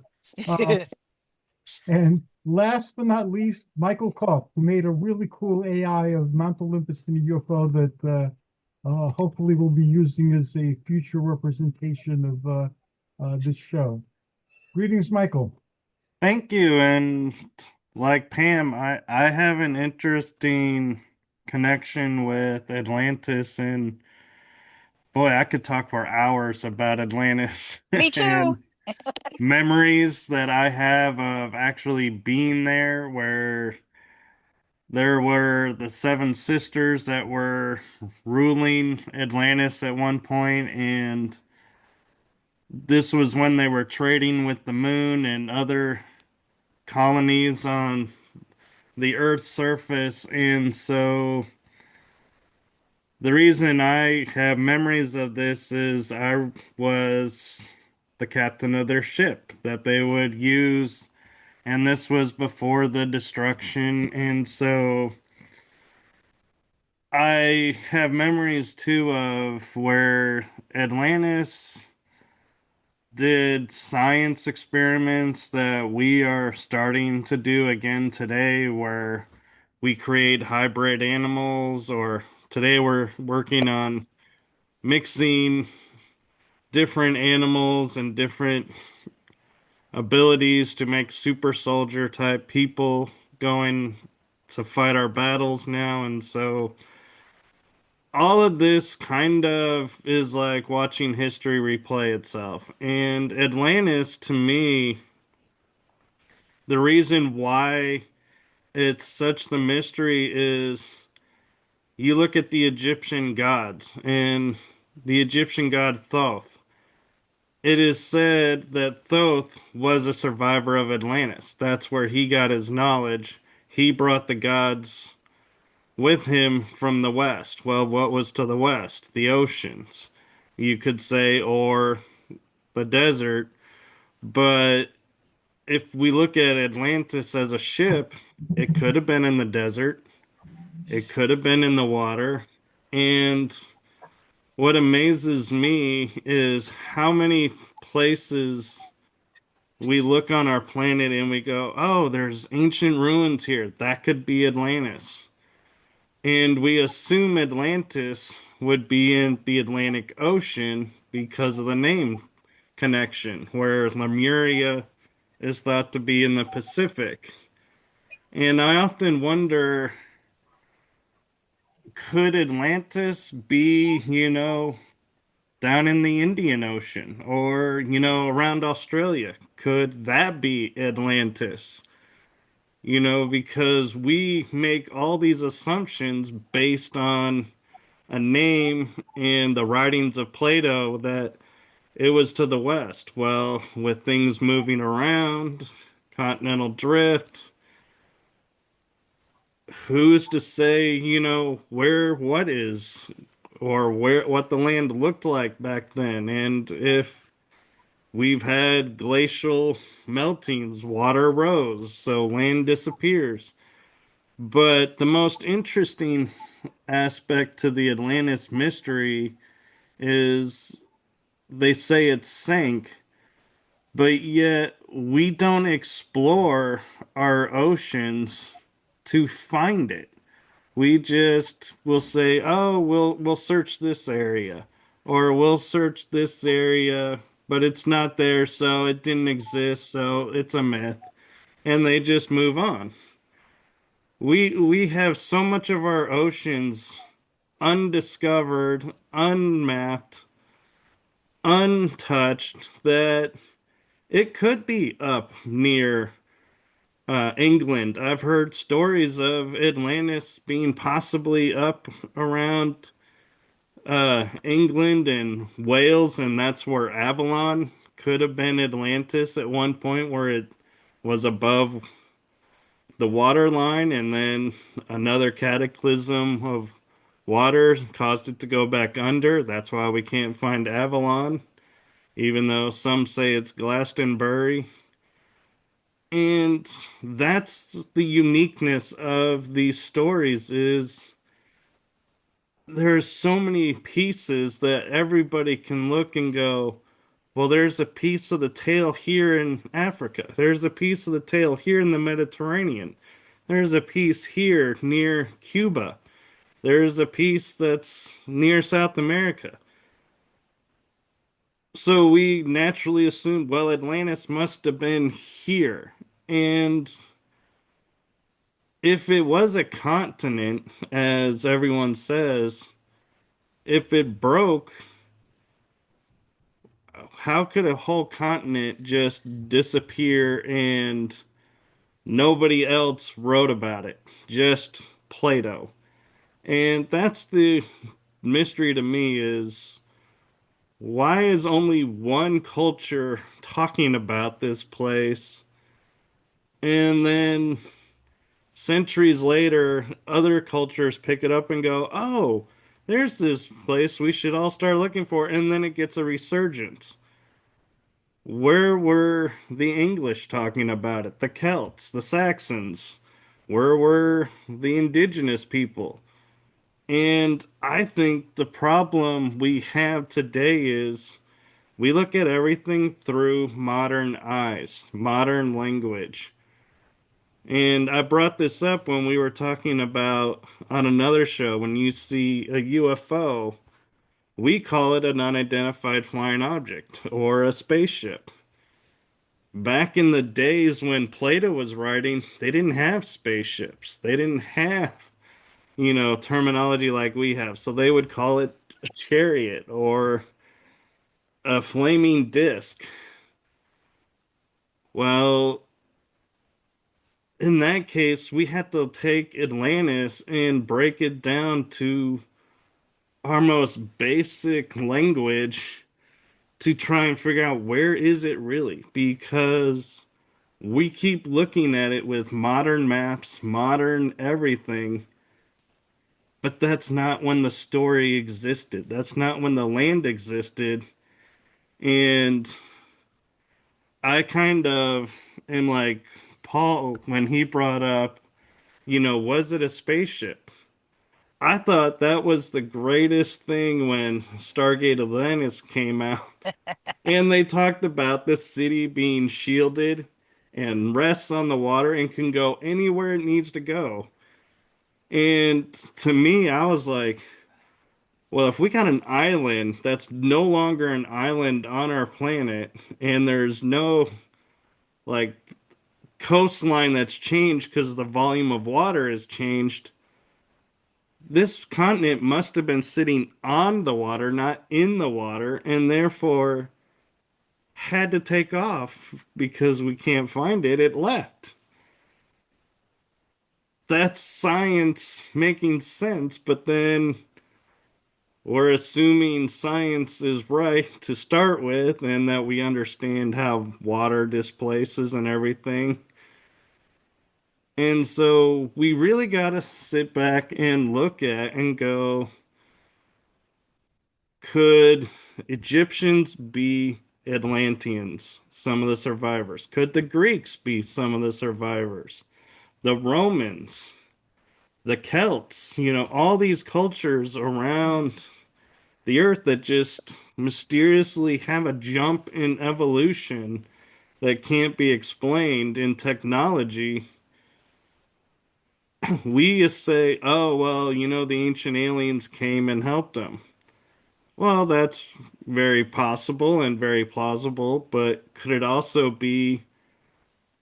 And last but not least, Michael Kopf, who made a really cool AI of Mount Olympus and a UFO that hopefully we'll be using as a future representation of this show. Greetings, Michael. Thank you. And like Pam, I have an interesting connection with Atlantis, and boy, I could talk for hours about Atlantis. Me too. And memories that I have of actually being there, where there were the seven sisters that were ruling Atlantis at one point, and this was when they were trading with the moon and other colonies on the Earth's surface. And so the reason I have memories of this is I was the captain of their ship that they would use, and this was before the destruction. And so I have memories too of where Atlantis did science experiments that we are starting to do again today, where we create hybrid animals, or today we're working on mixing different animals and different abilities to make super soldier type people going to fight our battles now. And so all of this kind of is like watching history replay itself. And Atlantis, to me, the reason why it's such the mystery is you look at the Egyptian gods and the Egyptian god Thoth. It is said that Thoth was a survivor of Atlantis. That's where he got his knowledge. He brought the gods with him from the west. Well, what was to the west? The oceans, you could say, or the desert. But if we look at Atlantis as a ship, it could have been in the desert. It could have been in the water. And what amazes me is how many places we look on our planet and we go, oh, there's ancient ruins here. That could be Atlantis. And we assume Atlantis would be in the Atlantic Ocean because of the name connection, whereas Lemuria is thought to be in the Pacific. And I often wonder, could Atlantis be, down in the Indian Ocean or, around Australia? Could that be Atlantis? Because we make all these assumptions based on a name in the writings of Plato that it was to the west. Well, with things moving around, continental drift, who's to say, where what is or where what the land looked like back then? And if we've had glacial meltings, water rose, so land disappears. But the most interesting aspect to the Atlantis mystery is they say it sank, but yet we don't explore our oceans to find it. We just will say, "Oh, we'll search this area," or "We'll search this area, but it's not there, so it didn't exist, so it's a myth," and they just move on. We have so much of our oceans undiscovered, unmapped, untouched that it could be up near England. I've heard stories of Atlantis being possibly up around England and Wales, and that's where Avalon could have been Atlantis at one point, where it was above the water line, and then another cataclysm of water caused it to go back under. That's why we can't find Avalon, even though some say it's Glastonbury. And that's the uniqueness of these stories, is there's so many pieces that everybody can look and go, well, there's a piece of the tale here in Africa. There's a piece of the tale here in the Mediterranean. There's a piece here near Cuba. There's a piece that's near South America. So we naturally assumed, well, Atlantis must have been here. And if it was a continent, as everyone says, if it broke, how could a whole continent just disappear and nobody else wrote about it? Just Plato. And that's the mystery to me, is why is only one culture talking about this place? And then centuries later, other cultures pick it up and go, oh, there's this place we should all start looking for. And then it gets a resurgence. Where were the English talking about it? The Celts, the Saxons? Where were the indigenous people? And I think the problem we have today is we look at everything through modern eyes, modern language. And I brought this up when we were talking about on another show, when you see a UFO, we call it an unidentified flying object or a spaceship. Back in the days when Plato was writing, they didn't have spaceships. They didn't have, terminology like we have. So they would call it a chariot or a flaming disc. Well, in that case, we have to take Atlantis and break it down to our most basic language to try and figure out where is it really, because we keep looking at it with modern maps, modern everything, but that's not when the story existed. That's not when the land existed. And I kind of am like Paul when he brought up, was it a spaceship? I thought that was the greatest thing when Stargate Atlantis came out. And they talked about this city being shielded and rests on the water and can go anywhere it needs to go. And to me, I was like, well, if we got an island that's no longer an island on our planet, and there's no like coastline that's changed because the volume of water has changed, this continent must have been sitting on the water, not in the water, and therefore had to take off because we can't find it. It left. That's science making sense, but then we're assuming science is right to start with and that we understand how water displaces and everything. And so we really got to sit back and look at and go, could Egyptians be Atlanteans, some of the survivors? Could the Greeks be some of the survivors? The Romans, the Celts, all these cultures around the earth that just mysteriously have a jump in evolution that can't be explained in technology. We just say, oh, well, the ancient aliens came and helped them. Well, that's very possible and very plausible, but could it also be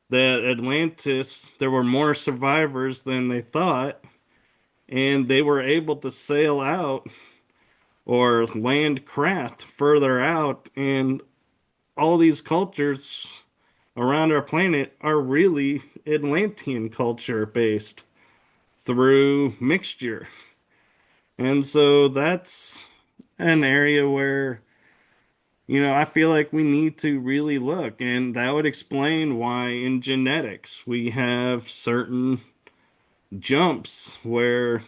that Atlantis, there were more survivors than they thought, and they were able to sail out or land craft further out, and all these cultures around our planet are really Atlantean culture based through mixture. And so that's an area where, I feel like we need to really look, and that would explain why in genetics we have certain jumps where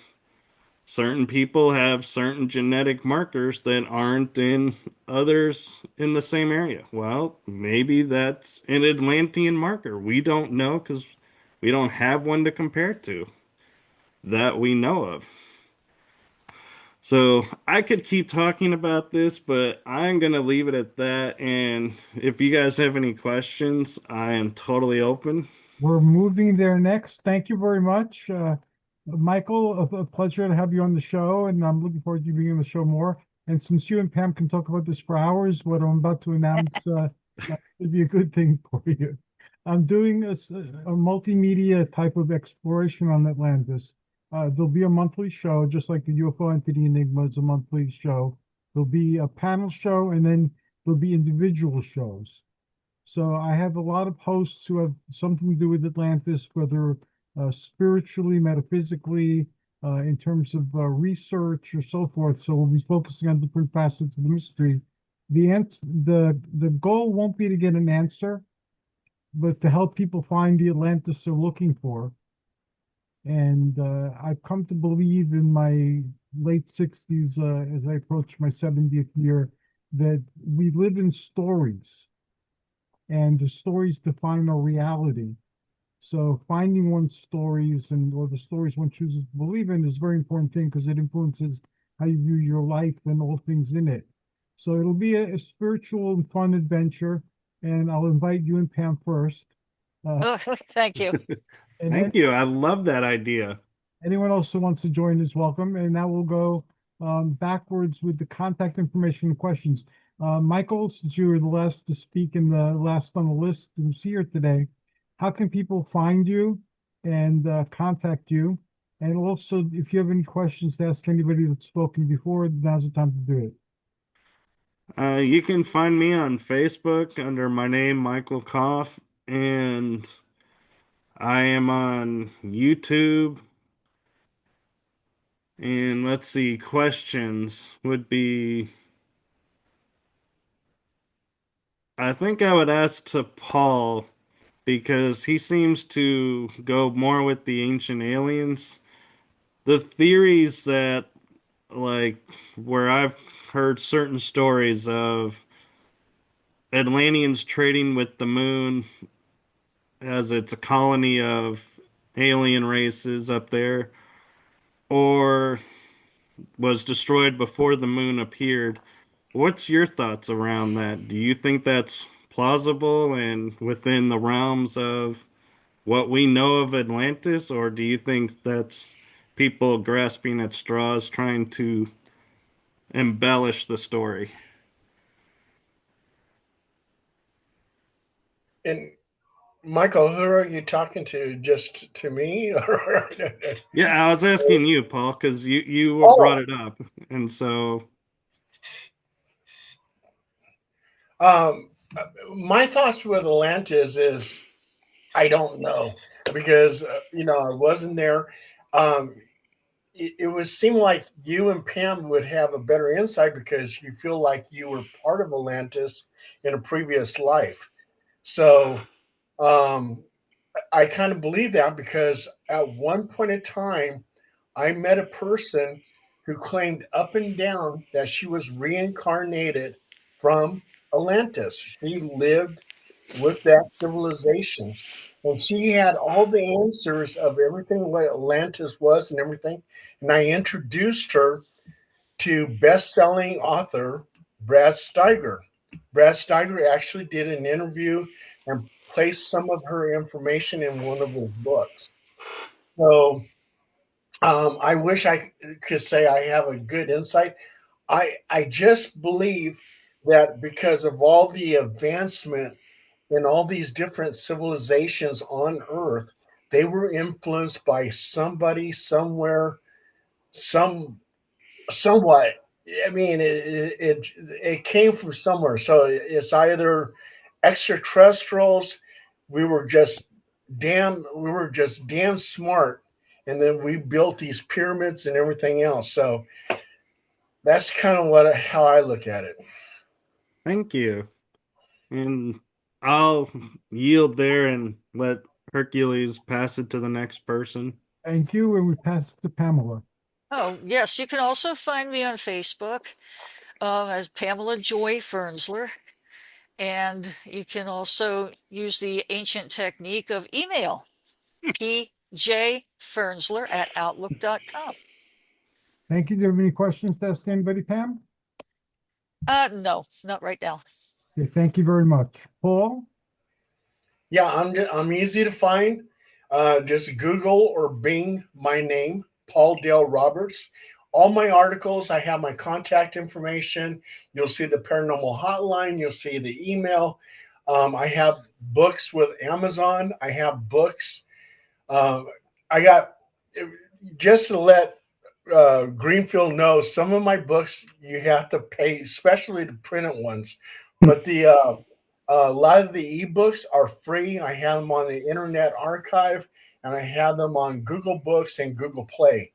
certain people have certain genetic markers that aren't in others in the same area. Well, maybe that's an Atlantean marker. We don't know because we don't have one to compare to that we know of. So I could keep talking about this, but I'm going to leave it at that. And if you guys have any questions, I am totally open. We're moving there next. Thank you very much. Michael, a pleasure to have you on the show, and I'm looking forward to you being on the show more. And since you and Pam can talk about this for hours, what I'm about to announce should be a good thing for you. I'm doing a multimedia type of exploration on Atlantis. There'll be a monthly show, just like the UFO Entity Enigma is a monthly show. There'll be a panel show, and then there'll be individual shows. So I have a lot of hosts who have something to do with Atlantis, whether spiritually, metaphysically, in terms of research or so forth. So we'll be focusing on different facets of the mystery. The goal won't be to get an answer, but to help people find the Atlantis they're looking for. And I've come to believe in my late 60s, as I approach my 70th year, that we live in stories, and the stories define our reality. So finding one's stories or the stories one chooses to believe in is a very important thing because it influences how you view your life and all things in it. So it'll be a spiritual and fun adventure, and I'll invite you and Pam first. Oh, thank you. And Thank you. I love that idea. anyone else who wants to join is welcome. And now we'll go backwards with the contact information and questions. Michael, since you were the last to speak and the last on the list who's here today, how can people find you and contact you? And also, if you have any questions to ask anybody that's spoken before, now's the time to do it. You can find me on Facebook under my name, Michael Kopf, and I am on YouTube. And let's see, questions would be, I think I would ask to Paul because he seems to go more with the ancient aliens. The theories that, like, where I've heard certain stories of Atlanteans trading with the moon as it's a colony of alien races up there, or was destroyed before the moon appeared. What's your thoughts around that? Do you think that's plausible and within the realms of what we know of Atlantis, or do you think that's people grasping at straws trying to embellish the story? And Michael, who are you talking to? Just to me? Yeah, I was asking you, Paul, because you brought Oh, it up, and so um, my thoughts with Atlantis is I don't know because I wasn't there. Um, it would seem like you and Pam would have a better insight because you feel like you were part of Atlantis in a previous life. So um, I kind of believe that because at one point in time, I met a person who claimed up and down that she was reincarnated from Atlantis. She lived with that civilization. And she had all the answers of everything what Atlantis was and everything. And I introduced her to best-selling author Brad Steiger. Brad Steiger actually did an interview and placed some of her information in one of his books. So I wish I could say I have a good insight. I just believe that because of all the advancement in all these different civilizations on Earth, they were influenced by somebody somewhere, somewhat. I mean, it came from somewhere. So it's either extraterrestrials. We were just damn smart, and then we built these pyramids and everything else. So that's kind of how I look at it. thank you. And I'll yield there and let Hercules pass it to the next person. Thank you, and we pass it to Pamela. Oh, yes, you can also find me on Facebook as Pamela Joy Fernsler. And you can also use the ancient technique of email, pjfernsler@outlook.com. Thank you. Do you have any questions to ask anybody, Pam? No, not right now. Okay, thank you very much. Paul? Yeah, I'm easy to find. Just Google or Bing my name, Paul Dale Roberts. All my articles, I have my contact information. You'll see the paranormal hotline. You'll see the email. I have books with Amazon. I have books. Um, I got just to let Greenfield know some of my books you have to pay, especially the printed ones. But a lot of the ebooks are free. I have them on the Internet Archive, and I have them on Google Books and Google Play.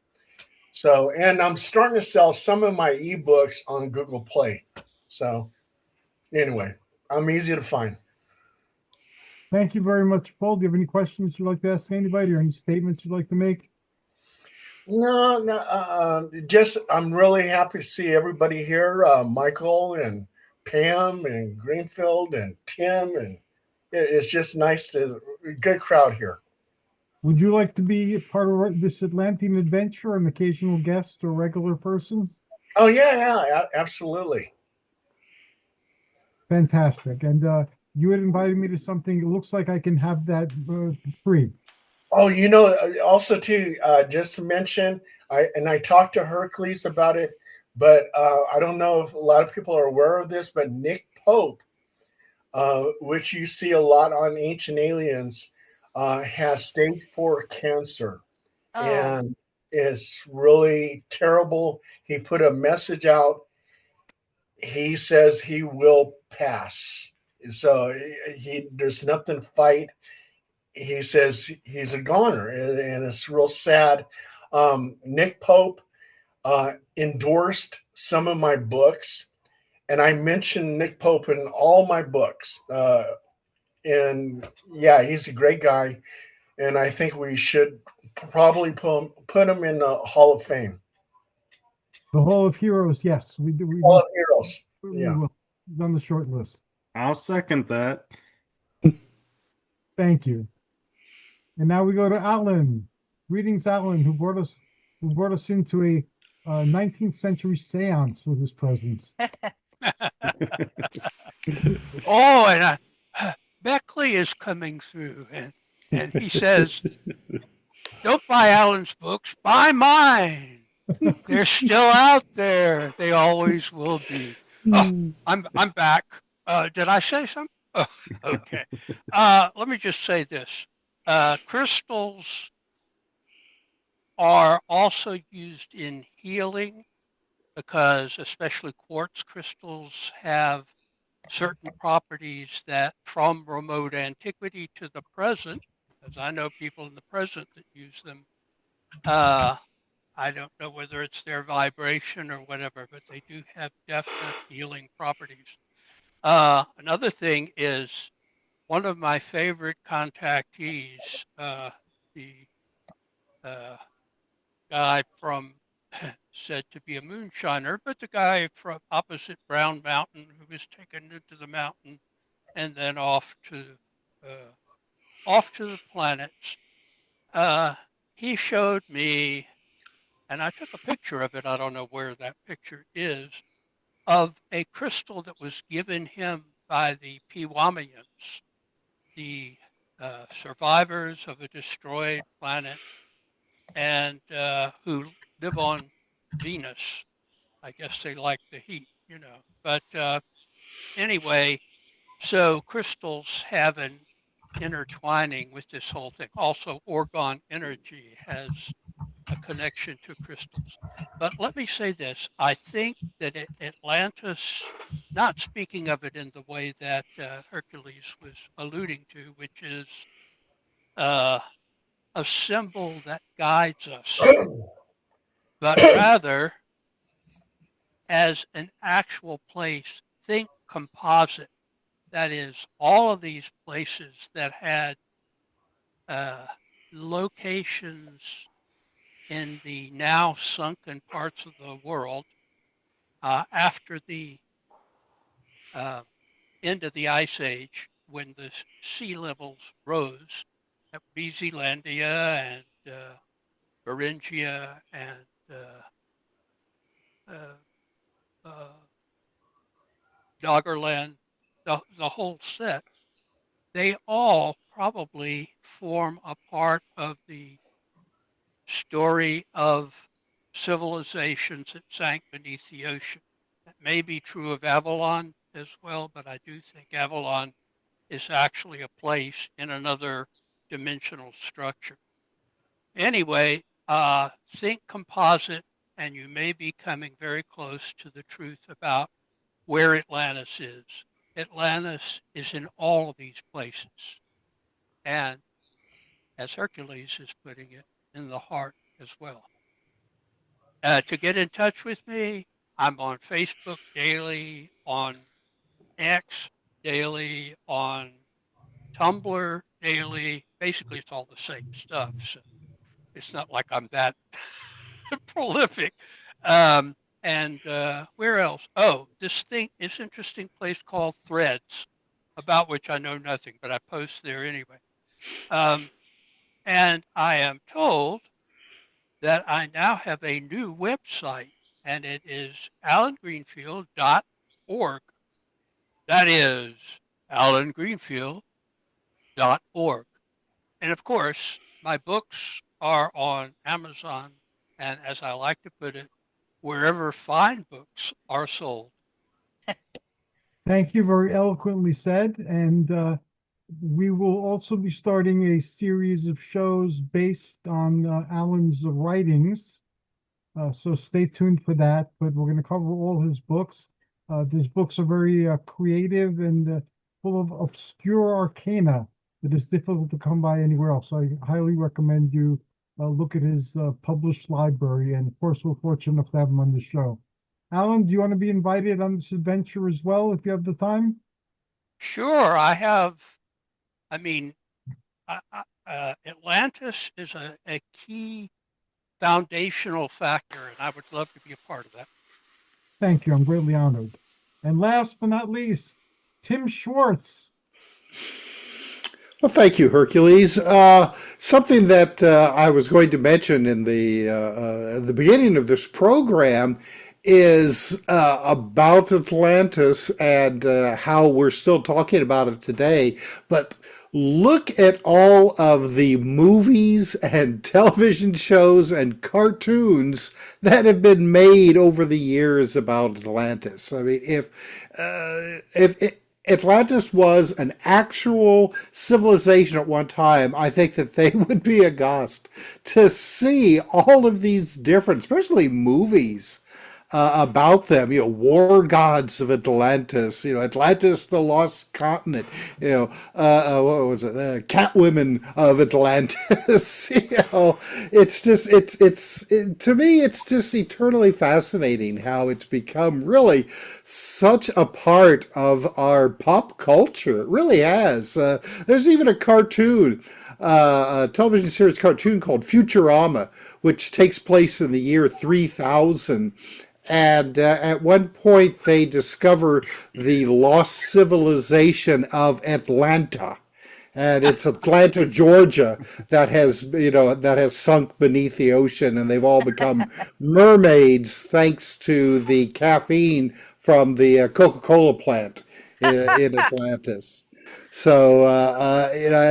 So, and I'm starting to sell some of my ebooks on Google Play. So, anyway, I'm easy to find. Thank you very much, Paul. Do you have any questions you'd like to ask anybody or any statements you'd like to make? No, no, just I'm really happy to see everybody here, Michael and Pam and Greenfield and Tim, and it's just nice to good crowd here. Would you like to be part of this Atlantean adventure, an occasional guest or regular person? Oh yeah, absolutely. Fantastic. And you had invited me to something. It looks like I can have that free. Oh, also too, just to mention, I talked to Hercules about it, but I don't know if a lot of people are aware of this, but Nick Pope, which you see a lot on Ancient Aliens, has stage 4 cancer, Oh, and it's really terrible. He put a message out. He says he will pass. So there's nothing to fight. He says he's a goner, and it's real sad. Nick Pope endorsed some of my books, and I mentioned Nick Pope in all my books. And yeah, he's a great guy, and I think we should probably put him in the Hall of Fame. The Hall of Heroes, yes, we do. Hall of Heroes. We Yeah. will. It's on the short list. I'll second that. Thank you. And now we go to Alan. Greetings, Alan, who brought us into a 19th century seance with his presence. Oh, and Beckley is coming through, and he says, "Don't buy Alan's books, buy mine. They're still out there. They always will be." Oh, I'm back. Did I say something? Oh, okay. Let me just say this: crystals are also used in healing because, especially quartz crystals, have certain properties that, from remote antiquity to the present, as I know people in the present that use them. I don't know whether it's their vibration or whatever, but they do have definite healing properties. Another thing is one of my favorite contactees, the guy from said to be a moonshiner, but the guy from opposite Brown Mountain who was taken into the mountain and then off to the planets. He showed me, and I took a picture of it. I don't know where that picture is, of a crystal that was given him by the Pewamians, the survivors of a destroyed planet, and who live on Venus. I guess they like the heat, you know. But anyway, so crystals have an intertwining with this whole thing. Also, orgone energy has a connection to crystals. But let me say this. I think that Atlantis, not speaking of it in the way that Hercules was alluding to, which is a symbol that guides us, but rather as an actual place. Think composite. That is, all of these places that had locations in the now sunken parts of the world after the end of the Ice Age, when the sea levels rose. That would be Zealandia and Beringia and Doggerland, the whole set. They all probably form a part of the story of civilizations that sank beneath the ocean. That may be true of Avalon as well, but I do think Avalon is actually a place in another dimensional structure. Anyway, think composite, and you may be coming very close to the truth about where Atlantis is. Atlantis is in all of these places. And as Hercules is putting it, in the heart as well. To get in touch with me, I'm on Facebook daily, on X daily, on Tumblr daily. Basically, it's all the same stuff. So it's not like I'm that prolific. And where else? Oh, this interesting place called Threads, about which I know nothing, but I post there anyway. And I am told that I now have a new website, and it is alangreenfield.org. That is alangreenfield.org. And of course, my books are on Amazon, and as I like to put it, wherever fine books are sold. Thank you, very eloquently said. And we will also be starting a series of shows based on Alan's writings. So stay tuned for that. But we're going to cover all his books. His books are very creative and full of obscure arcana that is difficult to come by anywhere else. So I highly recommend you look at his published library. And of course, we're fortunate enough to have him on the show. Alan, do you want to be invited on this adventure as well if you have the time? Sure, I have. I mean, Atlantis is a key foundational factor, and I would love to be a part of that. Thank you. I'm greatly honored. And last but not least, Tim Swartz. Well, thank you, Hercules. Something that I was going to mention in the beginning of this program is about Atlantis and how we're still talking about it today. But look at all of the movies and television shows and cartoons that have been made over the years about Atlantis. I mean, if Atlantis was an actual civilization at one time, I think that they would be aghast to see all of these different, especially movies about them, war gods of Atlantis, Atlantis, the lost continent, what was it, Catwomen of Atlantis, to me, it's just eternally fascinating how it's become really such a part of our pop culture. It really has. There's even a cartoon, a television series cartoon called Futurama, which takes place in the year 3000. And at one point, they discover the lost civilization of Atlanta, and it's Atlanta, Georgia, that has sunk beneath the ocean, and they've all become mermaids thanks to the caffeine from the Coca-Cola plant in Atlantis. So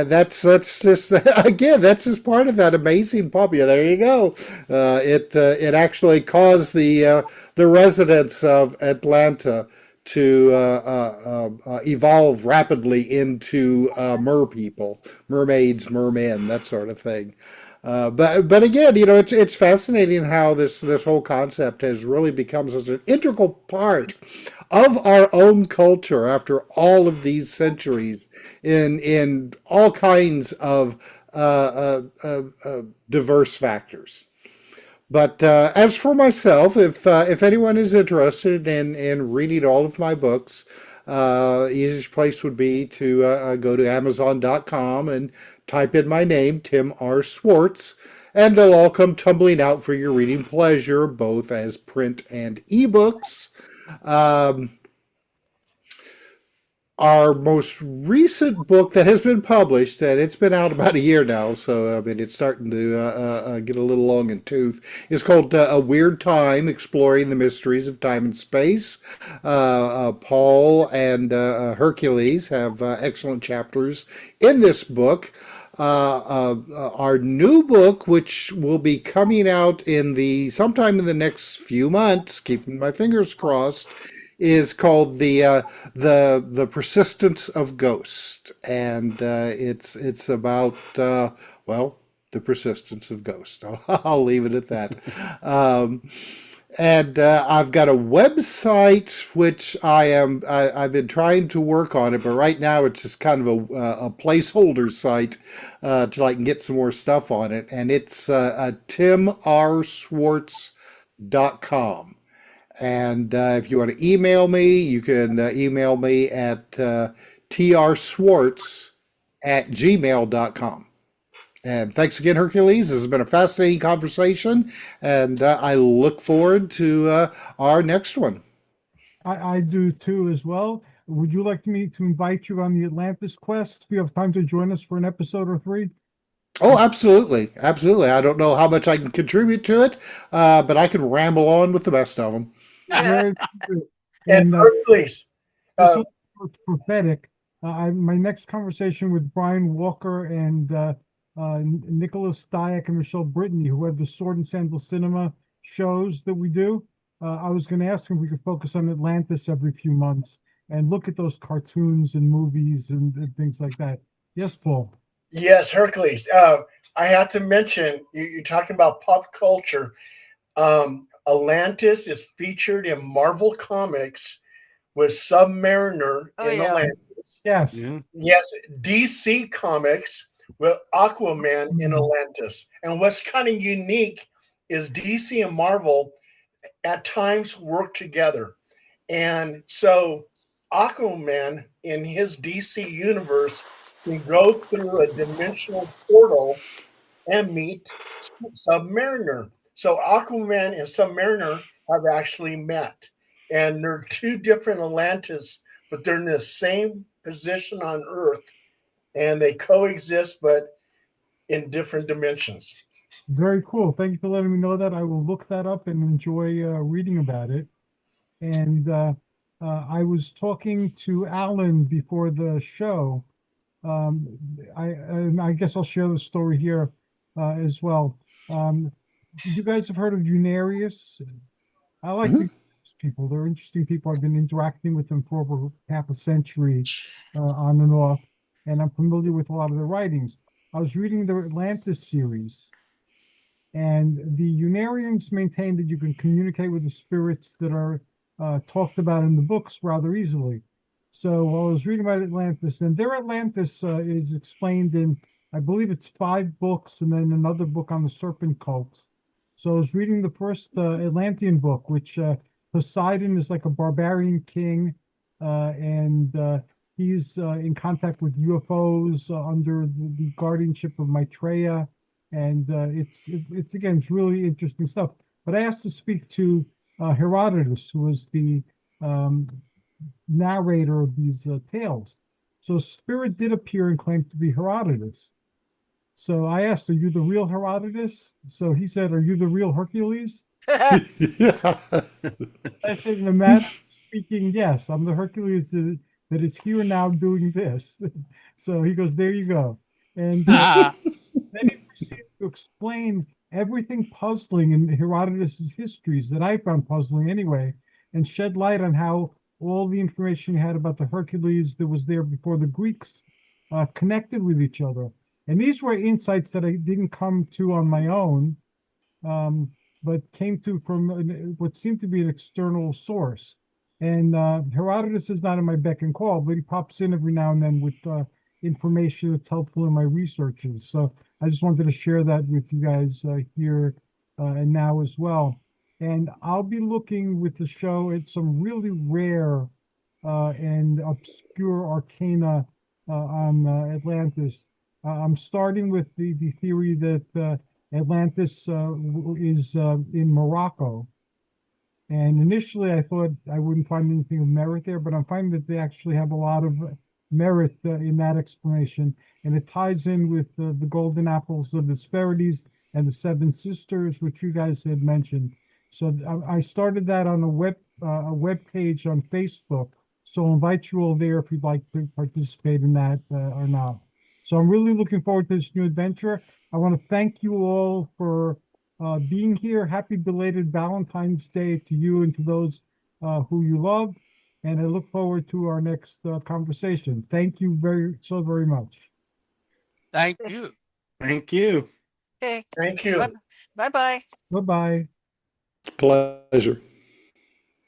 that's just again, that's just part of that amazing pop. Yeah, there you go. It actually caused the residents of Atlanta to evolve rapidly into mermaids, mermen, that sort of thing. But again, it's fascinating how this whole concept has really become such an integral part of our own culture after all of these centuries in all kinds of diverse factors. But as for myself, if anyone is interested in reading all of my books, easiest place would be to go to Amazon.com and type in my name, Tim R. Swartz, and they'll all come tumbling out for your reading pleasure, both as print and ebooks. Our most recent book that has been published, and it's been out about a year now, so I mean it's starting to get a little long in tooth, is called A Weird Time, Exploring the Mysteries of Time and Space. Paul and Hercules have excellent chapters in this book. Our new book, which will be coming out sometime in the next few months, keeping my fingers crossed, is called the Persistence of Ghost, and it's about the persistence of ghost. I'll leave it at that. And I've got a website which I've been trying to work on it, but right now it's just kind of a placeholder site till I can get some more stuff on it, and it's timrswartz.com. And if you want to email me, you can email me at trswartz@gmail.com. And thanks again, Hercules. This has been a fascinating conversation, and I look forward to our next one. I do too as well. Would you like me to invite you on the Atlantis quest? Do you have time to join us for an episode or three? Oh, absolutely. Absolutely. I don't know how much I can contribute to it, but I can ramble on with the best of them. Very good. And Hercules. This is prophetic. My next conversation with Brian Walker and Nicholas Dyack and Michelle Brittany, who have the Sword and Sandal Cinema shows that we do. I was going to ask if we could focus on Atlantis every few months and look at those cartoons and movies and things like that. Yes, Paul. Yes, Hercules. I have to mention, you're talking about pop culture. Atlantis is featured in Marvel Comics with Submariner in Atlantis. Yes. Yeah. Yes, DC Comics with Aquaman in Atlantis. And what's kind of unique is DC and Marvel at times work together. And so Aquaman in his DC universe can go through a dimensional portal and meet Submariner. So Aquaman and Submariner have actually met. And they're two different Atlantis, but they're in the same position on Earth. And they coexist, but in different dimensions. Very cool. Thank you for letting me know that. I will look that up and enjoy reading about it. And I was talking to Alan before the show. Um, and I guess I'll share the story here as well. You guys have heard of Unarius? I like Mhm. these people. They're interesting people. I've been interacting with them for over half a century on and off, and I'm familiar with a lot of their writings. I was reading the Atlantis series, and the Unarians maintain that you can communicate with the spirits that are talked about in the books rather easily. So while I was reading about Atlantis, and their Atlantis is explained in, I believe it's 5 books, and then another book on the serpent cult. So I was reading the first Atlantean book, which Poseidon is like a barbarian king, and he's in contact with UFOs under the guardianship of Maitreya, and it's again, it's really interesting stuff. But I asked to speak to Herodotus, who was the um, narrator of these tales. So spirit did appear and claimed to be Herodotus. So I asked, "Are you the real Herodotus?" So he said, "Are you the real Hercules?" Yeah. I said, in a manner of speaking, yes, I'm the Hercules that is here now doing this. So he goes, "There you go." And then he proceeded to explain everything puzzling in Herodotus's histories that I found puzzling anyway, and shed light on how all the information he had about the Hercules that was there before the Greeks connected with each other. And these were insights that I didn't come to on my own, um, but came to from what seemed to be an external source. And Herodotus is not in my beck and call, but he pops in every now and then with information that's helpful in my researches. So I just wanted to share that with you guys here and now as well. And I'll be looking with the show at some really rare and obscure arcana on Atlantis. I'm starting with the theory that Atlantis is in Morocco. And initially, I thought I wouldn't find anything of merit there, but I'm finding that they actually have a lot of merit in that explanation. And it ties in with the golden apples of the Hesperides and the Seven Sisters, which you guys had mentioned. So I started that on a web page on Facebook. So I'll invite you all there if you'd like to participate in that or not. So I'm really looking forward to this new adventure. I want to thank you all for being here. Happy belated Valentine's Day to you and to those who you love. And I look forward to our next conversation. Thank you very much. Thank you. Thank you. Okay. Thank you. Bye bye. Bye bye. Pleasure.